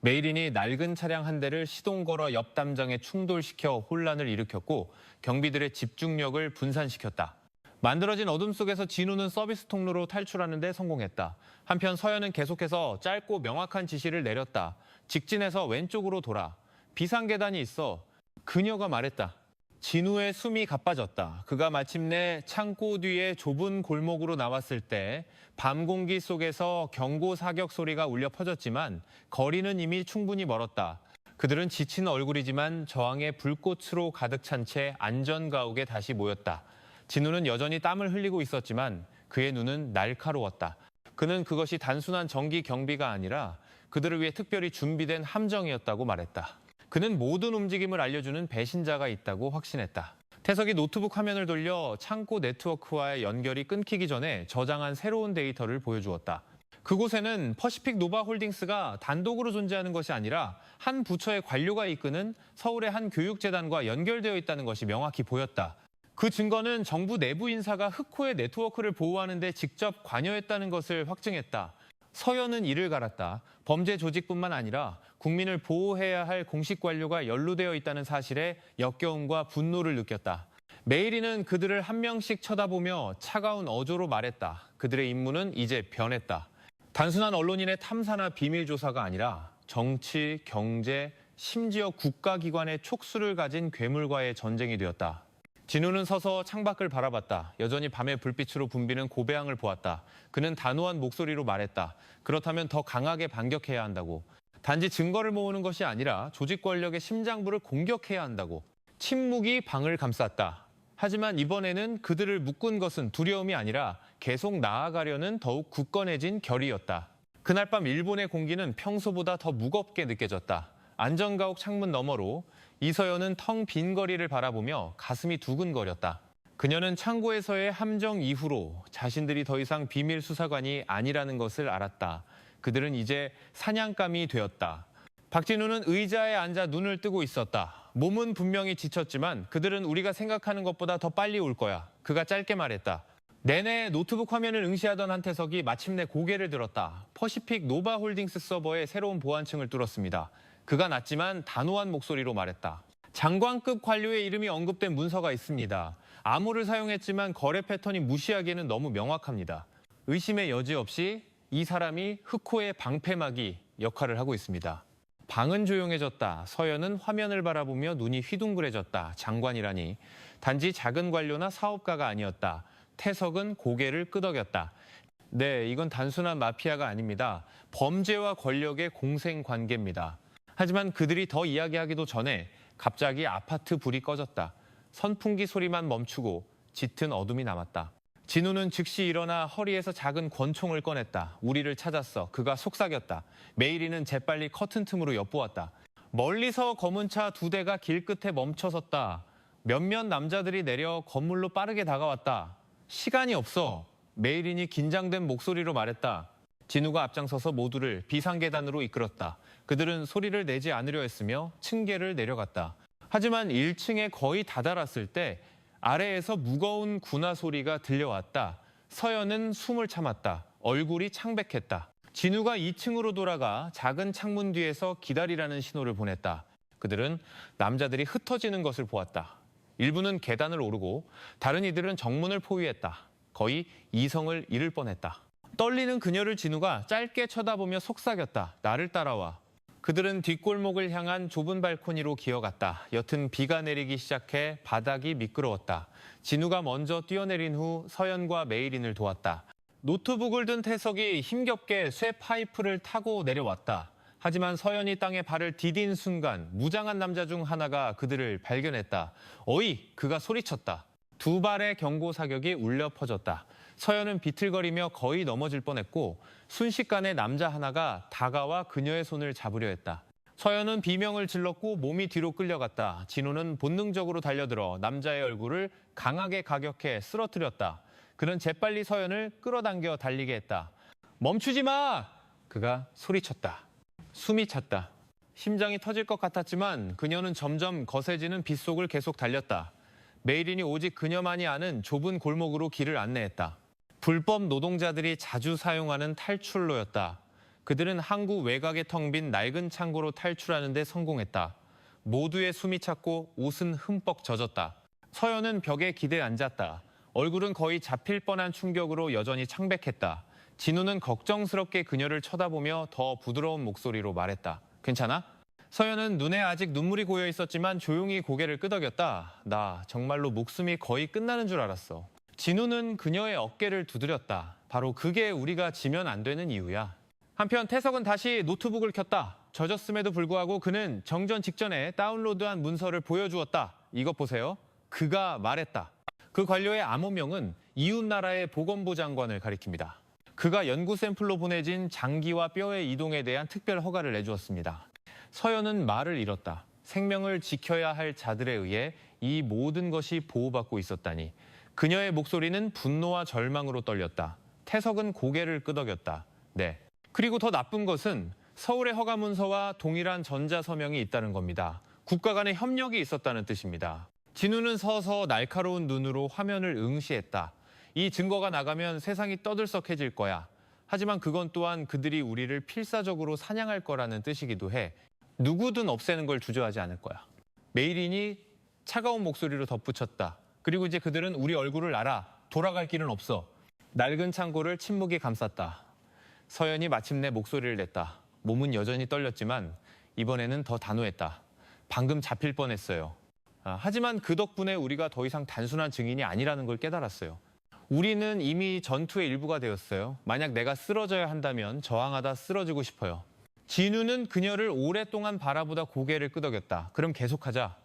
메일인이 낡은 차량 한 대를 시동 걸어 옆 담장에 충돌시켜 혼란을 일으켰고 경비들의 집중력을 분산시켰다. 만들어진 어둠 속에서 진우는 서비스 통로로 탈출하는 데 성공했다. 한편 서연은 계속해서 짧고 명확한 지시를 내렸다. 직진해서 왼쪽으로 돌아. 비상계단이 있어. 그녀가 말했다. 진우의 숨이 가빠졌다. 그가 마침내 창고 뒤에 좁은 골목으로 나왔을 때 밤 공기 속에서 경고 사격 소리가 울려 퍼졌지만 거리는 이미 충분히 멀었다. 그들은 지친 얼굴이지만 저항의 불꽃으로 가득 찬 채 안전가옥에 다시 모였다. 진우는 여전히 땀을 흘리고 있었지만 그의 눈은 날카로웠다. 그는 그것이 단순한 정기 경비가 아니라 그들을 위해 특별히 준비된 함정이었다고 말했다. 그는 모든 움직임을 알려주는 배신자가 있다고 확신했다. 태석이 노트북 화면을 돌려 창고 네트워크와의 연결이 끊기기 전에 저장한 새로운 데이터를 보여주었다. 그곳에는 퍼시픽 노바 홀딩스가 단독으로 존재하는 것이 아니라 한 부처의 관료가 이끄는 서울의 한 교육재단과 연결되어 있다는 것이 명확히 보였다. 그 증거는 정부 내부 인사가 흑호의 네트워크를 보호하는 데 직접 관여했다는 것을 확증했다. 서연은 이를 갈았다. 범죄 조직뿐만 아니라 국민을 보호해야 할 공식 관료가 연루되어 있다는 사실에 역겨움과 분노를 느꼈다. 메일이는 그들을 한 명씩 쳐다보며 차가운 어조로 말했다. 그들의 임무는 이제 변했다. 단순한 언론인의 탐사나 비밀 조사가 아니라 정치, 경제, 심지어 국가기관의 촉수를 가진 괴물과의 전쟁이 되었다. 진우는 서서 창밖을 바라봤다. 여전히 밤의 불빛으로 붐비는 고배항을 보았다. 그는 단호한 목소리로 말했다. 그렇다면 더 강하게 반격해야 한다고. 단지 증거를 모으는 것이 아니라 조직 권력의 심장부를 공격해야 한다고. 침묵이 방을 감쌌다. 하지만 이번에는 그들을 묶은 것은 두려움이 아니라 계속 나아가려는 더욱 굳건해진 결의였다. 그날 밤 일본의 공기는 평소보다 더 무겁게 느껴졌다. 안전가옥 창문 너머로 이서연은 텅 빈 거리를 바라보며 가슴이 두근거렸다. 그녀는 창고에서의 함정 이후로 자신들이 더 이상 비밀 수사관이 아니라는 것을 알았다. 그들은 이제 사냥감이 되었다. 박진우는 의자에 앉아 눈을 뜨고 있었다. 몸은 분명히 지쳤지만 그들은 우리가 생각하는 것보다 더 빨리 올 거야. 그가 짧게 말했다. 내내 노트북 화면을 응시하던 한태석이 마침내 고개를 들었다. 퍼시픽 노바 홀딩스 서버의 새로운 보안층을 뚫었습니다. 그가 낮지만 단호한 목소리로 말했다. 장관급 관료의 이름이 언급된 문서가 있습니다. 암호를 사용했지만 거래 패턴이 무시하기에는 너무 명확합니다. 의심의 여지 없이 이 사람이 흑호의 방패막이 역할을 하고 있습니다. 방은 조용해졌다. 서연은 화면을 바라보며 눈이 휘둥그레졌다. 장관이라니. 단지 작은 관료나 사업가가 아니었다. 태석은 고개를 끄덕였다. 네, 이건 단순한 마피아가 아닙니다. 범죄와 권력의 공생관계입니다. 하지만 그들이 더 이야기하기도 전에 갑자기 아파트 불이 꺼졌다. 선풍기 소리만 멈추고 짙은 어둠이 남았다. 진우는 즉시 일어나 허리에서 작은 권총을 꺼냈다. 우리를 찾았어. 그가 속삭였다. 메일이는 재빨리 커튼 틈으로 엿보았다. 멀리서 검은 차 2대가 길끝에 멈춰섰다. 몇몇 남자들이 내려 건물로 빠르게 다가왔다. 시간이 없어. 메일인이 긴장된 목소리로 말했다. 진우가 앞장서서 모두를 비상계단으로 이끌었다. 그들은 소리를 내지 않으려 했으며 층계를 내려갔다. 하지만 1층에 거의 다다랐을 때 아래에서 무거운 군화 소리가 들려왔다. 서연은 숨을 참았다. 얼굴이 창백했다. 진우가 2층으로 돌아가 작은 창문 뒤에서 기다리라는 신호를 보냈다. 그들은 남자들이 흩어지는 것을 보았다. 일부는 계단을 오르고 다른 이들은 정문을 포위했다. 거의 이성을 잃을 뻔했다. 떨리는 그녀를 진우가 짧게 쳐다보며 속삭였다. 나를 따라와. 그들은 뒷골목을 향한 좁은 발코니로 기어갔다. 옅은 비가 내리기 시작해 바닥이 미끄러웠다. 진우가 먼저 뛰어내린 후 서연과 메일인을 도왔다. 노트북을 든 태석이 힘겹게 쇠 파이프를 타고 내려왔다. 하지만 서연이 땅에 발을 디딘 순간 무장한 남자 중 하나가 그들을 발견했다. 어이! 그가 소리쳤다. 2발의 경고 사격이 울려 퍼졌다. 서연은 비틀거리며 거의 넘어질 뻔했고 순식간에 남자 하나가 다가와 그녀의 손을 잡으려 했다. 서연은 비명을 질렀고 몸이 뒤로 끌려갔다. 진우는 본능적으로 달려들어 남자의 얼굴을 강하게 가격해 쓰러뜨렸다. 그는 재빨리 서연을 끌어당겨 달리게 했다. 멈추지 마! 그가 소리쳤다. 숨이 찼다. 심장이 터질 것 같았지만 그녀는 점점 거세지는 빗속을 계속 달렸다. 메이린이 오직 그녀만이 아는 좁은 골목으로 길을 안내했다. 불법 노동자들이 자주 사용하는 탈출로였다. 그들은 항구 외곽에 텅 빈 낡은 창고로 탈출하는 데 성공했다. 모두의 숨이 찼고 옷은 흠뻑 젖었다. 서연은 벽에 기대 앉았다. 얼굴은 거의 잡힐 뻔한 충격으로 여전히 창백했다. 진우는 걱정스럽게 그녀를 쳐다보며 더 부드러운 목소리로 말했다. 괜찮아? 서연은 눈에 아직 눈물이 고여 있었지만 조용히 고개를 끄덕였다. 나 정말로 목숨이 거의 끝나는 줄 알았어. 진우는 그녀의 어깨를 두드렸다. 바로 그게 우리가 지면 안 되는 이유야. 한편 태석은 다시 노트북을 켰다. 젖었음에도 불구하고 그는 정전 직전에 다운로드한 문서를 보여주었다. 이것 보세요. 그가 말했다. 그 관료의 암호명은 이웃나라의 보건부 장관을 가리킵니다. 그가 연구 샘플로 보내진 장기와 뼈의 이동에 대한 특별 허가를 내주었습니다. 서연은 말을 잃었다. 생명을 지켜야 할 자들에 의해 이 모든 것이 보호받고 있었다니. 그녀의 목소리는 분노와 절망으로 떨렸다. 태석은 고개를 끄덕였다. 네. 그리고 더 나쁜 것은 서울의 허가 문서와 동일한 전자서명이 있다는 겁니다. 국가 간의 협력이 있었다는 뜻입니다. 진우는 서서 날카로운 눈으로 화면을 응시했다. 이 증거가 나가면 세상이 떠들썩해질 거야. 하지만 그건 또한 그들이 우리를 필사적으로 사냥할 거라는 뜻이기도 해. 누구든 없애는 걸 주저하지 않을 거야. 메이린이 차가운 목소리로 덧붙였다. 그리고 이제 그들은 우리 얼굴을 알아. 돌아갈 길은 없어. 낡은 창고를 침묵이 감쌌다. 서연이 마침내 목소리를 냈다. 몸은 여전히 떨렸지만 이번에는 더 단호했다. 방금 잡힐 뻔했어요. 하지만 그 덕분에 우리가 더 이상 단순한 증인이 아니라는 걸 깨달았어요. 우리는 이미 전투의 일부가 되었어요. 만약 내가 쓰러져야 한다면 저항하다 쓰러지고 싶어요. 진우는 그녀를 오랫동안 바라보다 고개를 끄덕였다. 그럼 계속하자.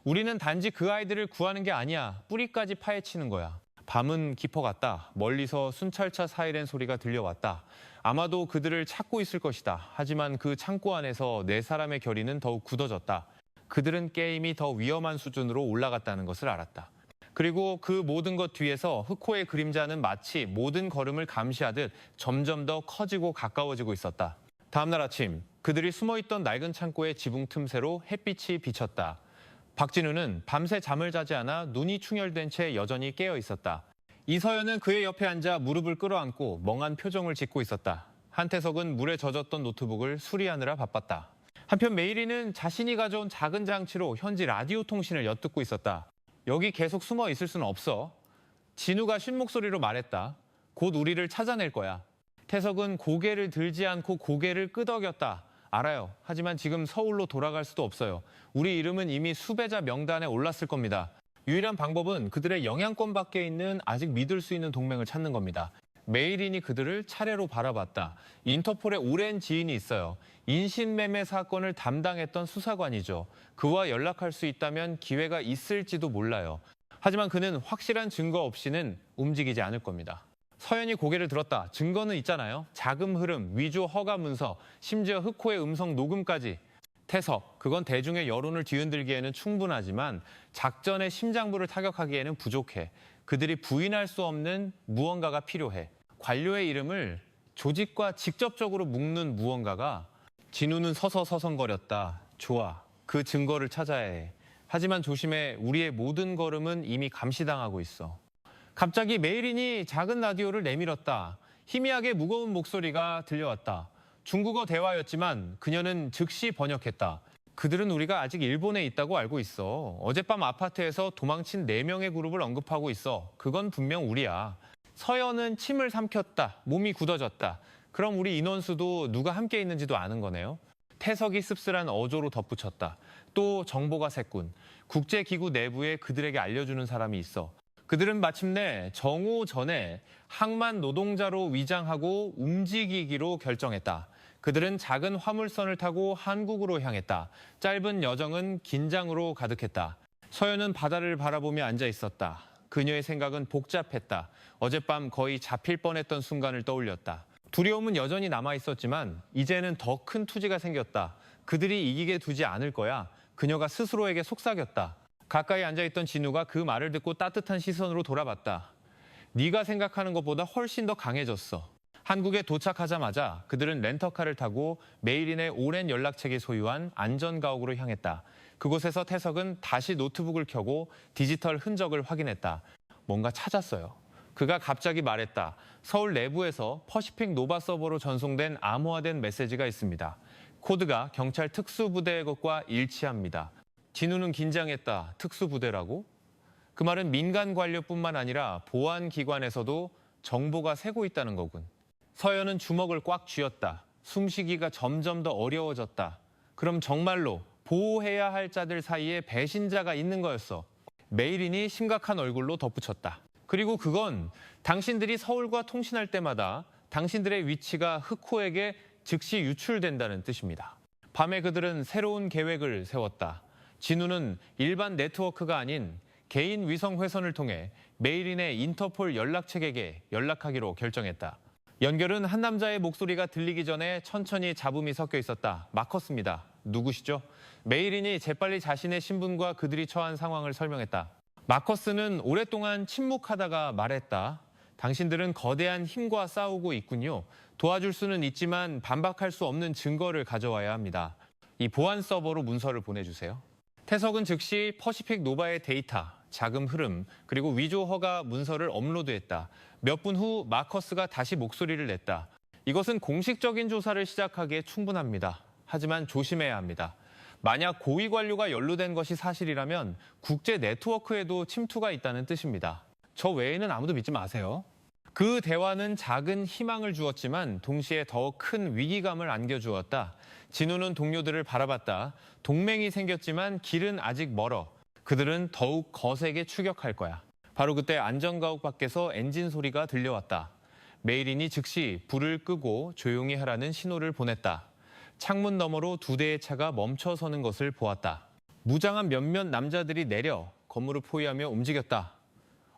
우리는 단지 그 아이들을 구하는 게 아니야. 뿌리까지 파헤치는 거야. 밤은 깊어갔다. 멀리서 순찰차 사이렌 소리가 들려왔다. 아마도 그들을 찾고 있을 것이다. 하지만 그 창고 안에서 네 사람의 결의는 더욱 굳어졌다. 그들은 게임이 더 위험한 수준으로 올라갔다는 것을 알았다. 그리고 그 모든 것 뒤에서 흑호의 그림자는 마치 모든 걸음을 감시하듯 점점 더 커지고 가까워지고 있었다. 다음날 아침, 그들이 숨어있던 낡은 창고의 지붕 틈새로 햇빛이 비쳤다. 박진우는 밤새 잠을 자지 않아 눈이 충혈된 채 여전히 깨어 있었다. 이서연은 그의 옆에 앉아 무릎을 끌어안고 멍한 표정을 짓고 있었다. 한태석은 물에 젖었던 노트북을 수리하느라 바빴다. 한편 메이리는 자신이 가져온 작은 장치로 현지 라디오 통신을 엿듣고 있었다. 여기 계속 숨어 있을 수는 없어. 진우가 쉰 목소리로 말했다. 곧 우리를 찾아낼 거야. 태석은 고개를 들지 않고 고개를 끄덕였다. 알아요. 하지만 지금 서울로 돌아갈 수도 없어요. 우리 이름은 이미 수배자 명단에 올랐을 겁니다. 유일한 방법은 그들의 영향권 밖에 있는 아직 믿을 수 있는 동맹을 찾는 겁니다. 메이린이 그들을 차례로 바라봤다. 인터폴에 오랜 지인이 있어요. 인신매매 사건을 담당했던 수사관이죠. 그와 연락할 수 있다면 기회가 있을지도 몰라요. 하지만 그는 확실한 증거 없이는 움직이지 않을 겁니다. 서연이 고개를 들었다. 증거는 있잖아요. 자금 흐름, 위조 허가 문서, 심지어 흑호의 음성 녹음까지. 태석, 그건 대중의 여론을 뒤흔들기에는 충분하지만 작전의 심장부를 타격하기에는 부족해. 그들이 부인할 수 없는 무언가가 필요해. 관료의 이름을 조직과 직접적으로 묶는 무언가가. 진우는 서서 서성거렸다. 좋아, 그 증거를 찾아야 해. 하지만 조심해, 우리의 모든 걸음은 이미 감시당하고 있어. 갑자기 메이린이 작은 라디오를 내밀었다. 희미하게 무거운 목소리가 들려왔다. 중국어 대화였지만 그녀는 즉시 번역했다. 그들은 우리가 아직 일본에 있다고 알고 있어. 어젯밤 아파트에서 도망친 4명의 그룹을 언급하고 있어. 그건 분명 우리야. 서연은 침을 삼켰다. 몸이 굳어졌다. 그럼 우리 인원수도 누가 함께 있는지도 아는 거네요. 태석이 씁쓸한 어조로 덧붙였다. 또 정보가 샜군. 국제기구 내부에 그들에게 알려주는 사람이 있어. 그들은 마침내 정오 전에 항만 노동자로 위장하고 움직이기로 결정했다. 그들은 작은 화물선을 타고 한국으로 향했다. 짧은 여정은 긴장으로 가득했다. 서연은 바다를 바라보며 앉아 있었다. 그녀의 생각은 복잡했다. 어젯밤 거의 잡힐 뻔했던 순간을 떠올렸다. 두려움은 여전히 남아있었지만 이제는 더 큰 투지가 생겼다. 그들이 이기게 두지 않을 거야. 그녀가 스스로에게 속삭였다. 가까이 앉아있던 진우가 그 말을 듣고 따뜻한 시선으로 돌아봤다. 네가 생각하는 것보다 훨씬 더 강해졌어. 한국에 도착하자마자 그들은 렌터카를 타고 메이린의 오랜 연락책이 소유한 안전가옥으로 향했다. 그곳에서 태석은 다시 노트북을 켜고 디지털 흔적을 확인했다. 뭔가 찾았어요. 그가 갑자기 말했다. 서울 내부에서 퍼시픽 노바 서버로 전송된 암호화된 메시지가 있습니다. 코드가 경찰 특수부대의 것과 일치합니다. 진우는 긴장했다. 특수부대라고? 그 말은 민간 관료뿐만 아니라 보안기관에서도 정보가 새고 있다는 거군. 서연은 주먹을 꽉 쥐었다. 숨쉬기가 점점 더 어려워졌다. 그럼 정말로 보호해야 할 자들 사이에 배신자가 있는 거였어. 메이린이 심각한 얼굴로 덧붙였다. 그리고 그건 당신들이 서울과 통신할 때마다 당신들의 위치가 흑호에게 즉시 유출된다는 뜻입니다. 밤에 그들은 새로운 계획을 세웠다. 진우는 일반 네트워크가 아닌 개인 위성 회선을 통해 메이린의 인터폴 연락책에게 연락하기로 결정했다. 연결은 한 남자의 목소리가 들리기 전에 천천히 잡음이 섞여 있었다. 마커스입니다. 누구시죠? 메이린이 재빨리 자신의 신분과 그들이 처한 상황을 설명했다. 마커스는 오랫동안 침묵하다가 말했다. 당신들은 거대한 힘과 싸우고 있군요. 도와줄 수는 있지만 반박할 수 없는 증거를 가져와야 합니다. 이 보안 서버로 문서를 보내주세요. 태석은 즉시 퍼시픽 노바의 데이터, 자금 흐름, 그리고 위조 허가 문서를 업로드했다. 몇 분 후 마커스가 다시 목소리를 냈다. 이것은 공식적인 조사를 시작하기에 충분합니다. 하지만 조심해야 합니다. 만약 고위 관료가 연루된 것이 사실이라면 국제 네트워크에도 침투가 있다는 뜻입니다. 저 외에는 아무도 믿지 마세요. 그 대화는 작은 희망을 주었지만 동시에 더 큰 위기감을 안겨주었다. 진우는 동료들을 바라봤다. 동맹이 생겼지만 길은 아직 멀어. 그들은 더욱 거세게 추격할 거야. 바로 그때 안전가옥 밖에서 엔진 소리가 들려왔다. 메이린이 즉시 불을 끄고 조용히 하라는 신호를 보냈다. 창문 너머로 두 대의 차가 멈춰서는 것을 보았다. 무장한 몇몇 남자들이 내려 건물을 포위하며 움직였다.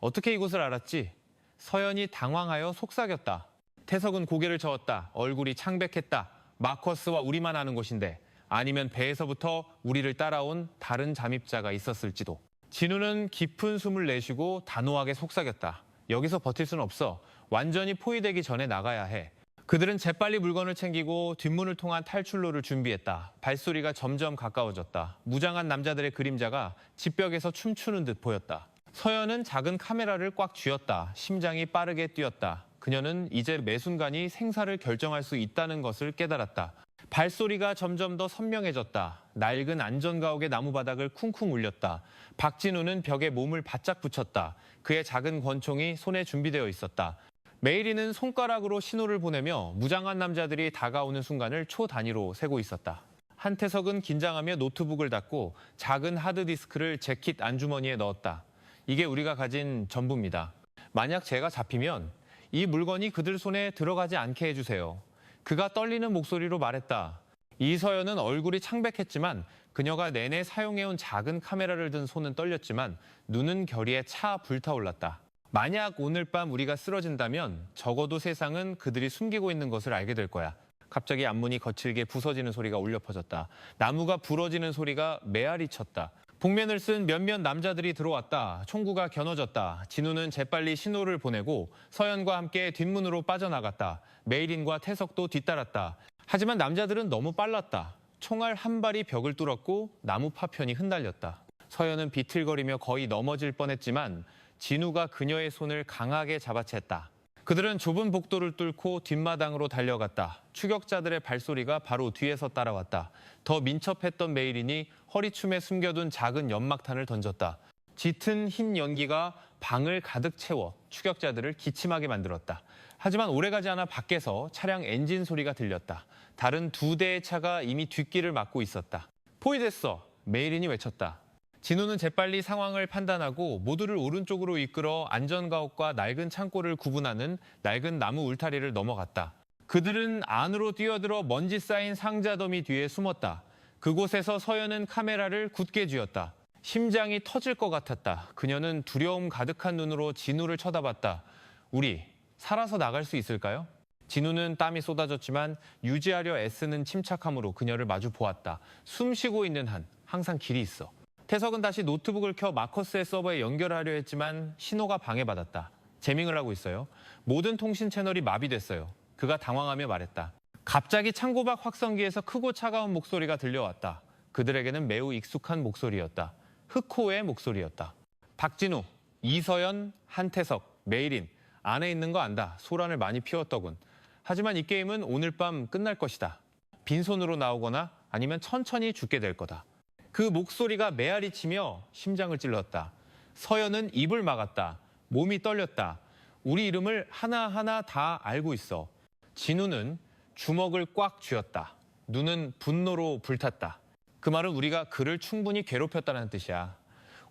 어떻게 이곳을 알았지? 서연이 당황하여 속삭였다. 태석은 고개를 저었다. 얼굴이 창백했다. 마커스와 우리만 아는 곳인데 아니면 배에서부터 우리를 따라온 다른 잠입자가 있었을지도. 진우는 깊은 숨을 내쉬고 단호하게 속삭였다. 여기서 버틸 수는 없어. 완전히 포위되기 전에 나가야 해. 그들은 재빨리 물건을 챙기고 뒷문을 통한 탈출로를 준비했다. 발소리가 점점 가까워졌다. 무장한 남자들의 그림자가 집벽에서 춤추는 듯 보였다. 서연은 작은 카메라를 꽉 쥐었다. 심장이 빠르게 뛰었다. 그녀는 이제 매 순간이 생사를 결정할 수 있다는 것을 깨달았다. 발소리가 점점 더 선명해졌다. 낡은 안전가옥의 나무바닥을 쿵쿵 울렸다. 박진우는 벽에 몸을 바짝 붙였다. 그의 작은 권총이 손에 준비되어 있었다. 메이린은 손가락으로 신호를 보내며 무장한 남자들이 다가오는 순간을 초 단위로 세고 있었다. 한태석은 긴장하며 노트북을 닫고 작은 하드디스크를 재킷 안주머니에 넣었다. 이게 우리가 가진 전부입니다. 만약 제가 잡히면 이 물건이 그들 손에 들어가지 않게 해주세요. 그가 떨리는 목소리로 말했다. 이서연은 얼굴이 창백했지만 그녀가 내내 사용해온 작은 카메라를 든 손은 떨렸지만 눈은 결의에 차 불타올랐다. 만약 오늘 밤 우리가 쓰러진다면 적어도 세상은 그들이 숨기고 있는 것을 알게 될 거야. 갑자기 앞문이 거칠게 부서지는 소리가 울려 퍼졌다. 나무가 부러지는 소리가 메아리 쳤다. 복면을 쓴 몇몇 남자들이 들어왔다. 총구가 겨눠졌다. 진우는 재빨리 신호를 보내고 서연과 함께 뒷문으로 빠져나갔다. 메이린과 태석도 뒤따랐다. 하지만 남자들은 너무 빨랐다. 총알 한 발이 벽을 뚫었고 나무 파편이 흩날렸다. 서연은 비틀거리며 거의 넘어질 뻔했지만 진우가 그녀의 손을 강하게 잡아챘다. 그들은 좁은 복도를 뚫고 뒷마당으로 달려갔다. 추격자들의 발소리가 바로 뒤에서 따라왔다. 더 민첩했던 메이린이 허리춤에 숨겨둔 작은 연막탄을 던졌다. 짙은 흰 연기가 방을 가득 채워 추격자들을 기침하게 만들었다. 하지만 오래가지 않아 밖에서 차량 엔진 소리가 들렸다. 다른 두 대의 차가 이미 뒷길을 막고 있었다. 포위됐어! 메이린이 외쳤다. 진우는 재빨리 상황을 판단하고 모두를 오른쪽으로 이끌어 안전가옥과 낡은 창고를 구분하는 낡은 나무 울타리를 넘어갔다. 그들은 안으로 뛰어들어 먼지 쌓인 상자 더미 뒤에 숨었다. 그곳에서 서연은 카메라를 굳게 쥐었다. 심장이 터질 것 같았다. 그녀는 두려움 가득한 눈으로 진우를 쳐다봤다. 우리 살아서 나갈 수 있을까요? 진우는 땀이 쏟아졌지만 유지하려 애쓰는 침착함으로 그녀를 마주 보았다. 숨 쉬고 있는 한 항상 길이 있어. 태석은 다시 노트북을 켜 마커스의 서버에 연결하려 했지만 신호가 방해받았다. 재밍을 하고 있어요. 모든 통신 채널이 마비됐어요. 그가 당황하며 말했다. 갑자기 창고 밖 확성기에서 크고 차가운 목소리가 들려왔다. 그들에게는 매우 익숙한 목소리였다. 흑호의 목소리였다. 박진우, 이서연, 한태석, 메이린. 안에 있는 거 안다. 소란을 많이 피웠더군. 하지만 이 게임은 오늘 밤 끝날 것이다. 빈손으로 나오거나 아니면 천천히 죽게 될 거다. 그 목소리가 메아리 치며 심장을 찔렀다. 서연은 입을 막았다. 몸이 떨렸다. 우리 이름을 하나하나 다 알고 있어. 진우는 주먹을 꽉 쥐었다. 눈은 분노로 불탔다. 그 말은 우리가 그를 충분히 괴롭혔다는 뜻이야.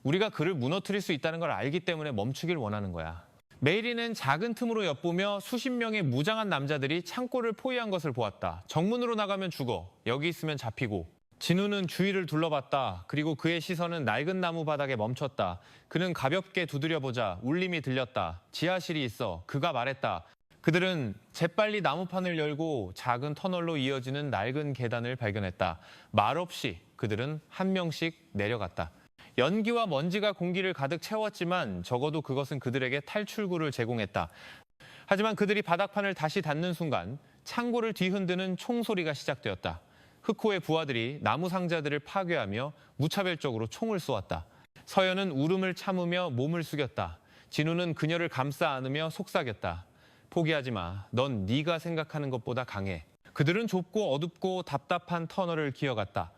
우리가 그를 무너뜨릴 수 있다는 걸 알기 때문에 멈추길 원하는 거야. 메이리는 작은 틈으로 엿보며 수십 명의 무장한 남자들이 창고를 포위한 것을 보았다. 정문으로 나가면 죽어. 여기 있으면 잡히고. 진우는 주위를 둘러봤다. 그리고 그의 시선은 낡은 나무 바닥에 멈췄다. 그는 가볍게 두드려보자 울림이 들렸다. 지하실이 있어. 그가 말했다. 그들은 재빨리 나무판을 열고 작은 터널로 이어지는 낡은 계단을 발견했다. 말없이 그들은 한 명씩 내려갔다. 연기와 먼지가 공기를 가득 채웠지만 적어도 그것은 그들에게 탈출구를 제공했다. 하지만 그들이 바닥판을 다시 닫는 순간 창고를 뒤흔드는 총소리가 시작되었다. 흑호의 부하들이 나무 상자들을 파괴하며 무차별적으로 총을 쏘았다. 서연은 울음을 참으며 몸을 숙였다. 진우는 그녀를 감싸 안으며 속삭였다. 포기하지 마. 넌 네가 생각하는 것보다 강해. 그들은 좁고 어둡고 답답한 터널을 기어갔다.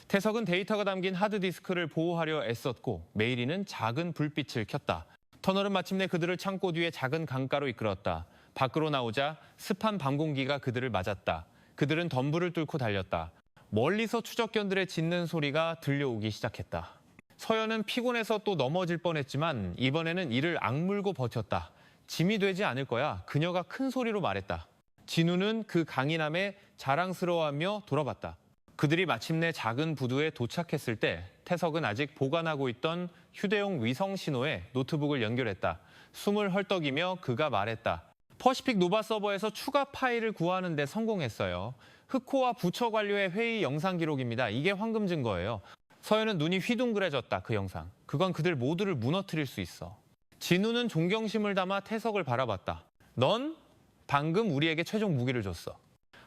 태석은 데이터가 담긴 하드디스크를 보호하려 애썼고 메이리는 작은 불빛을 켰다. 터널은 마침내 그들을 창고 뒤에 작은 강가로 이끌었다. 밖으로 나오자 습한 밤 공기가 그들을 맞았다. 그들은 덤불을 뚫고 달렸다. 멀리서 추적견들의 짖는 소리가 들려오기 시작했다. 서연은 피곤해서 또 넘어질 뻔했지만 이번에는 이를 악물고 버텼다. 짐이 되지 않을 거야. 그녀가 큰 소리로 말했다. 진우는 그 강인함에 자랑스러워하며 돌아봤다. 그들이 마침내 작은 부두에 도착했을 때 태석은 아직 보관하고 있던 휴대용 위성 신호에 노트북을 연결했다. 숨을 헐떡이며 그가 말했다. 퍼시픽 노바 서버에서 추가 파일을 구하는 데 성공했어요. 흑호와 부처 관료의 회의 영상 기록입니다. 이게 황금 증거예요. 서연은 눈이 휘둥그레졌다. 그 영상. 그건 그들 모두를 무너뜨릴 수 있어. 진우는 존경심을 담아 태석을 바라봤다. 넌 방금 우리에게 최종 무기를 줬어.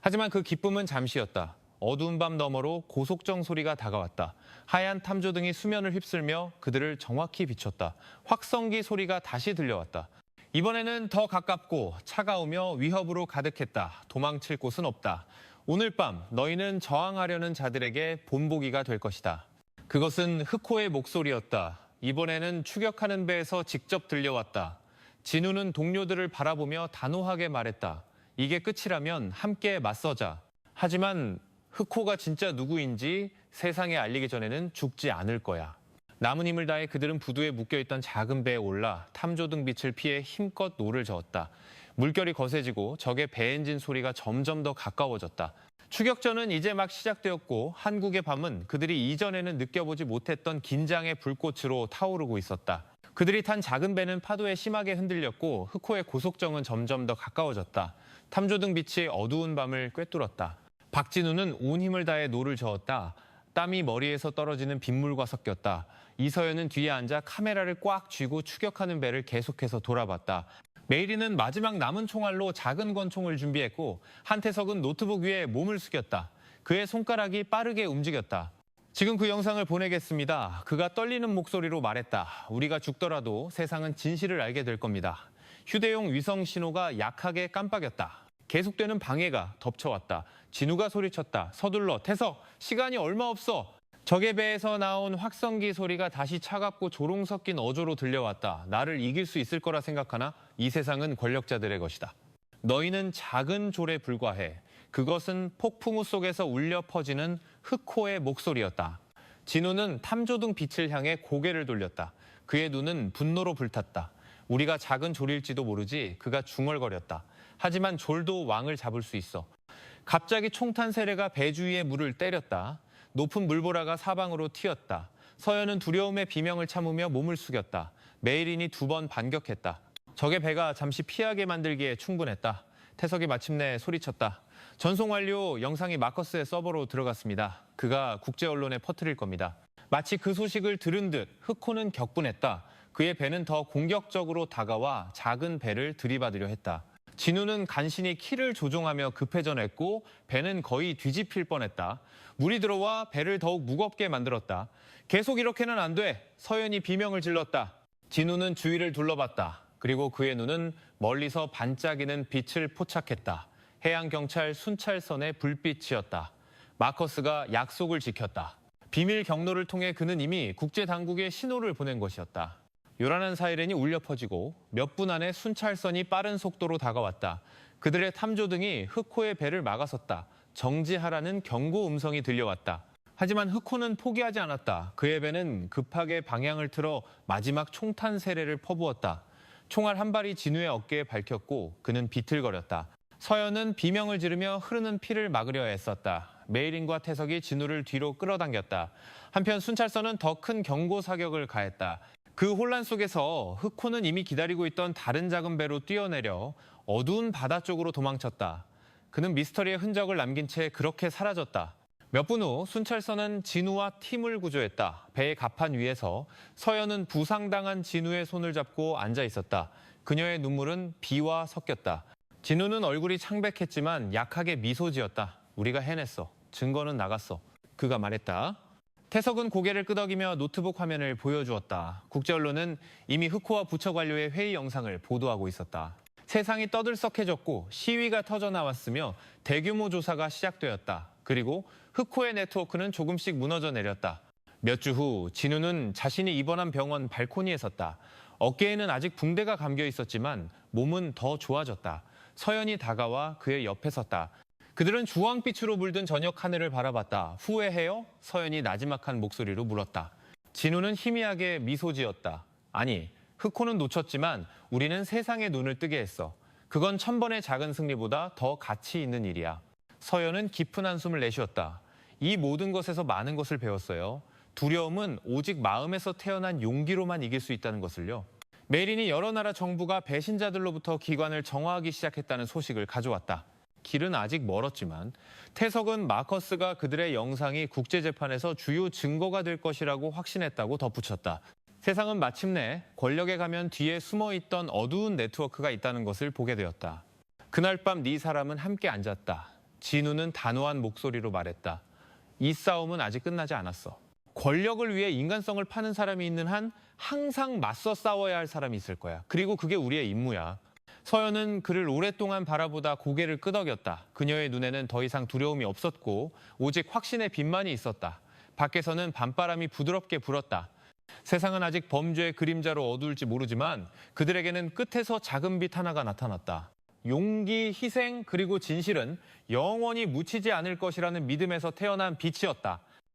하지만 그 기쁨은 잠시였다. 어두운 밤 너머로 고속정 소리가 다가왔다. 하얀 탐조등이 수면을 휩쓸며 그들을 정확히 비췄다. 확성기 소리가 다시 들려왔다. 이번에는 더 가깝고 차가우며 위협으로 가득했다. 도망칠 곳은 없다. 오늘 밤 너희는 저항하려는 자들에게 본보기가 될 것이다. 그것은 흑호의 목소리였다. 이번에는 추격하는 배에서 직접 들려왔다. 진우는 동료들을 바라보며 단호하게 말했다. 이게 끝이라면 함께 맞서자. 하지만 흑호가 진짜 누구인지 세상에 알리기 전에는 죽지 않을 거야. 남은 힘을 다해 그들은 부두에 묶여있던 작은 배에 올라 탐조등 빛을 피해 힘껏 노를 저었다. 물결이 거세지고 적의 배 엔진 소리가 점점 더 가까워졌다. 추격전은 이제 막 시작되었고 한국의 밤은 그들이 이전에는 느껴보지 못했던 긴장의 불꽃으로 타오르고 있었다. 그들이 탄 작은 배는 파도에 심하게 흔들렸고 흑호의 고속정은 점점 더 가까워졌다. 탐조등 빛이 어두운 밤을 꿰뚫었다. 박진우는 온 힘을 다해 노를 저었다. 땀이 머리에서 떨어지는 빗물과 섞였다. 이서연은 뒤에 앉아 카메라를 꽉 쥐고 추격하는 배를 계속해서 돌아봤다. 메이리는 마지막 남은 총알로 작은 권총을 준비했고 한태석은 노트북 위에 몸을 숙였다. 그의 손가락이 빠르게 움직였다. 지금 그 영상을 보내겠습니다. 그가 떨리는 목소리로 말했다. 우리가 죽더라도 세상은 진실을 알게 될 겁니다. 휴대용 위성 신호가 약하게 깜빡였다. 계속되는 방해가 덮쳐왔다. 진우가 소리쳤다. 서둘러. 태석, 시간이 얼마 없어. 적의 배에서 나온 확성기 소리가 다시 차갑고 조롱 섞인 어조로 들려왔다. 나를 이길 수 있을 거라 생각하나? 이 세상은 권력자들의 것이다. 너희는 작은 졸에 불과해. 그것은 폭풍우 속에서 울려 퍼지는 흑호의 목소리였다. 진우는 탐조등 빛을 향해 고개를 돌렸다. 그의 눈은 분노로 불탔다. 우리가 작은 졸일지도 모르지 그가 중얼거렸다. 하지만 졸도 왕을 잡을 수 있어. 갑자기 총탄 세례가 배 주위의 물을 때렸다. 높은 물보라가 사방으로 튀었다. 서연은 두려움의 비명을 참으며 몸을 숙였다. 메이린이 2번 반격했다. 적의 배가 잠시 피하게 만들기에 충분했다. 태석이 마침내 소리쳤다. 전송 완료. 영상이 마커스의 서버로 들어갔습니다. 그가 국제 언론에 퍼뜨릴 겁니다. 마치 그 소식을 들은 듯 흑호는 격분했다. 그의 배는 더 공격적으로 다가와 작은 배를 들이받으려 했다. 진우는 간신히 키를 조종하며 급회전했고 배는 거의 뒤집힐 뻔했다. 물이 들어와 배를 더욱 무겁게 만들었다. 계속 이렇게는 안 돼. 서연이 비명을 질렀다. 진우는 주위를 둘러봤다. 그리고 그의 눈은 멀리서 반짝이는 빛을 포착했다. 해양경찰 순찰선의 불빛이었다. 마커스가 약속을 지켰다. 비밀 경로를 통해 그는 이미 국제당국에 신호를 보낸 것이었다. 요란한 사이렌이 울려 퍼지고 몇 분 안에 순찰선이 빠른 속도로 다가왔다. 그들의 탐조등이 흑호의 배를 막아섰다. 정지하라는 경고 음성이 들려왔다. 하지만 흑호는 포기하지 않았다. 그의 배는 급하게 방향을 틀어 마지막 총탄 세례를 퍼부었다. 총알 한 발이 진우의 어깨에 밝혔고 그는 비틀거렸다. 서연은 비명을 지르며 흐르는 피를 막으려 애썼다. 메이린과 태석이 진우를 뒤로 끌어당겼다. 한편 순찰선은 더 큰 경고 사격을 가했다. 그 혼란 속에서 흑호는 이미 기다리고 있던 다른 작은 배로 뛰어내려 어두운 바다 쪽으로 도망쳤다. 그는 미스터리의 흔적을 남긴 채 그렇게 사라졌다. 몇 분 후 순찰선은 진우와 팀을 구조했다. 배의 갑판 위에서 서연은 부상당한 진우의 손을 잡고 앉아 있었다. 그녀의 눈물은 비와 섞였다. 진우는 얼굴이 창백했지만 약하게 미소 지었다. 우리가 해냈어. 증거는 나갔어. 그가 말했다. 태석은 고개를 끄덕이며 노트북 화면을 보여주었다. 국제 언론은 이미 흑호와 부처 관료의 회의 영상을 보도하고 있었다. 세상이 떠들썩해졌고 시위가 터져나왔으며 대규모 조사가 시작되었다. 그리고 흑호의 네트워크는 조금씩 무너져 내렸다. 몇 주 후 진우는 자신이 입원한 병원 발코니에 섰다. 어깨에는 아직 붕대가 감겨 있었지만 몸은 더 좋아졌다. 서연이 다가와 그의 옆에 섰다. 그들은 주황빛으로 물든 저녁 하늘을 바라봤다. 후회해요? 서연이 나지막한 목소리로 물었다. 진우는 희미하게 미소 지었다. 아니, 흑호는 놓쳤지만 우리는 세상의 눈을 뜨게 했어. 그건 1000번의 작은 승리보다 더 가치 있는 일이야. 서연은 깊은 한숨을 내쉬었다. 이 모든 것에서 많은 것을 배웠어요. 두려움은 오직 마음에서 태어난 용기로만 이길 수 있다는 것을요. 메이린이 여러 나라 정부가 배신자들로부터 기관을 정화하기 시작했다는 소식을 가져왔다. 길은 아직 멀었지만 태석은 마커스가 그들의 영상이 국제재판에서 주요 증거가 될 것이라고 확신했다고 덧붙였다. 세상은 마침내 권력에 가면 뒤에 숨어있던 어두운 네트워크가 있다는 것을 보게 되었다. 그날 밤 네 사람은 함께 앉았다. 진우는 단호한 목소리로 말했다. 이 싸움은 아직 끝나지 않았어. 권력을 위해 인간성을 파는 사람이 있는 한 항상 맞서 싸워야 할 사람이 있을 거야. 그리고 그게 우리의 임무야. 서연은 그를 오랫동안 바라보다 고개를 끄덕였다. 그녀의 눈에는 더 이상 두려움이 없었고 오직 확신의 빛만이 있었다. 밖에서는 밤바람이 부드럽게 불었다. 세상은 아직 범죄의 그림자로 어두울지 모르지만 그들에게는 끝에서 작은 빛 하나가 나타났다. 용기, 희생, 그리고 진실은 영원히 묻히지 않을 것이라는 믿음에서 태어난 빛이었다.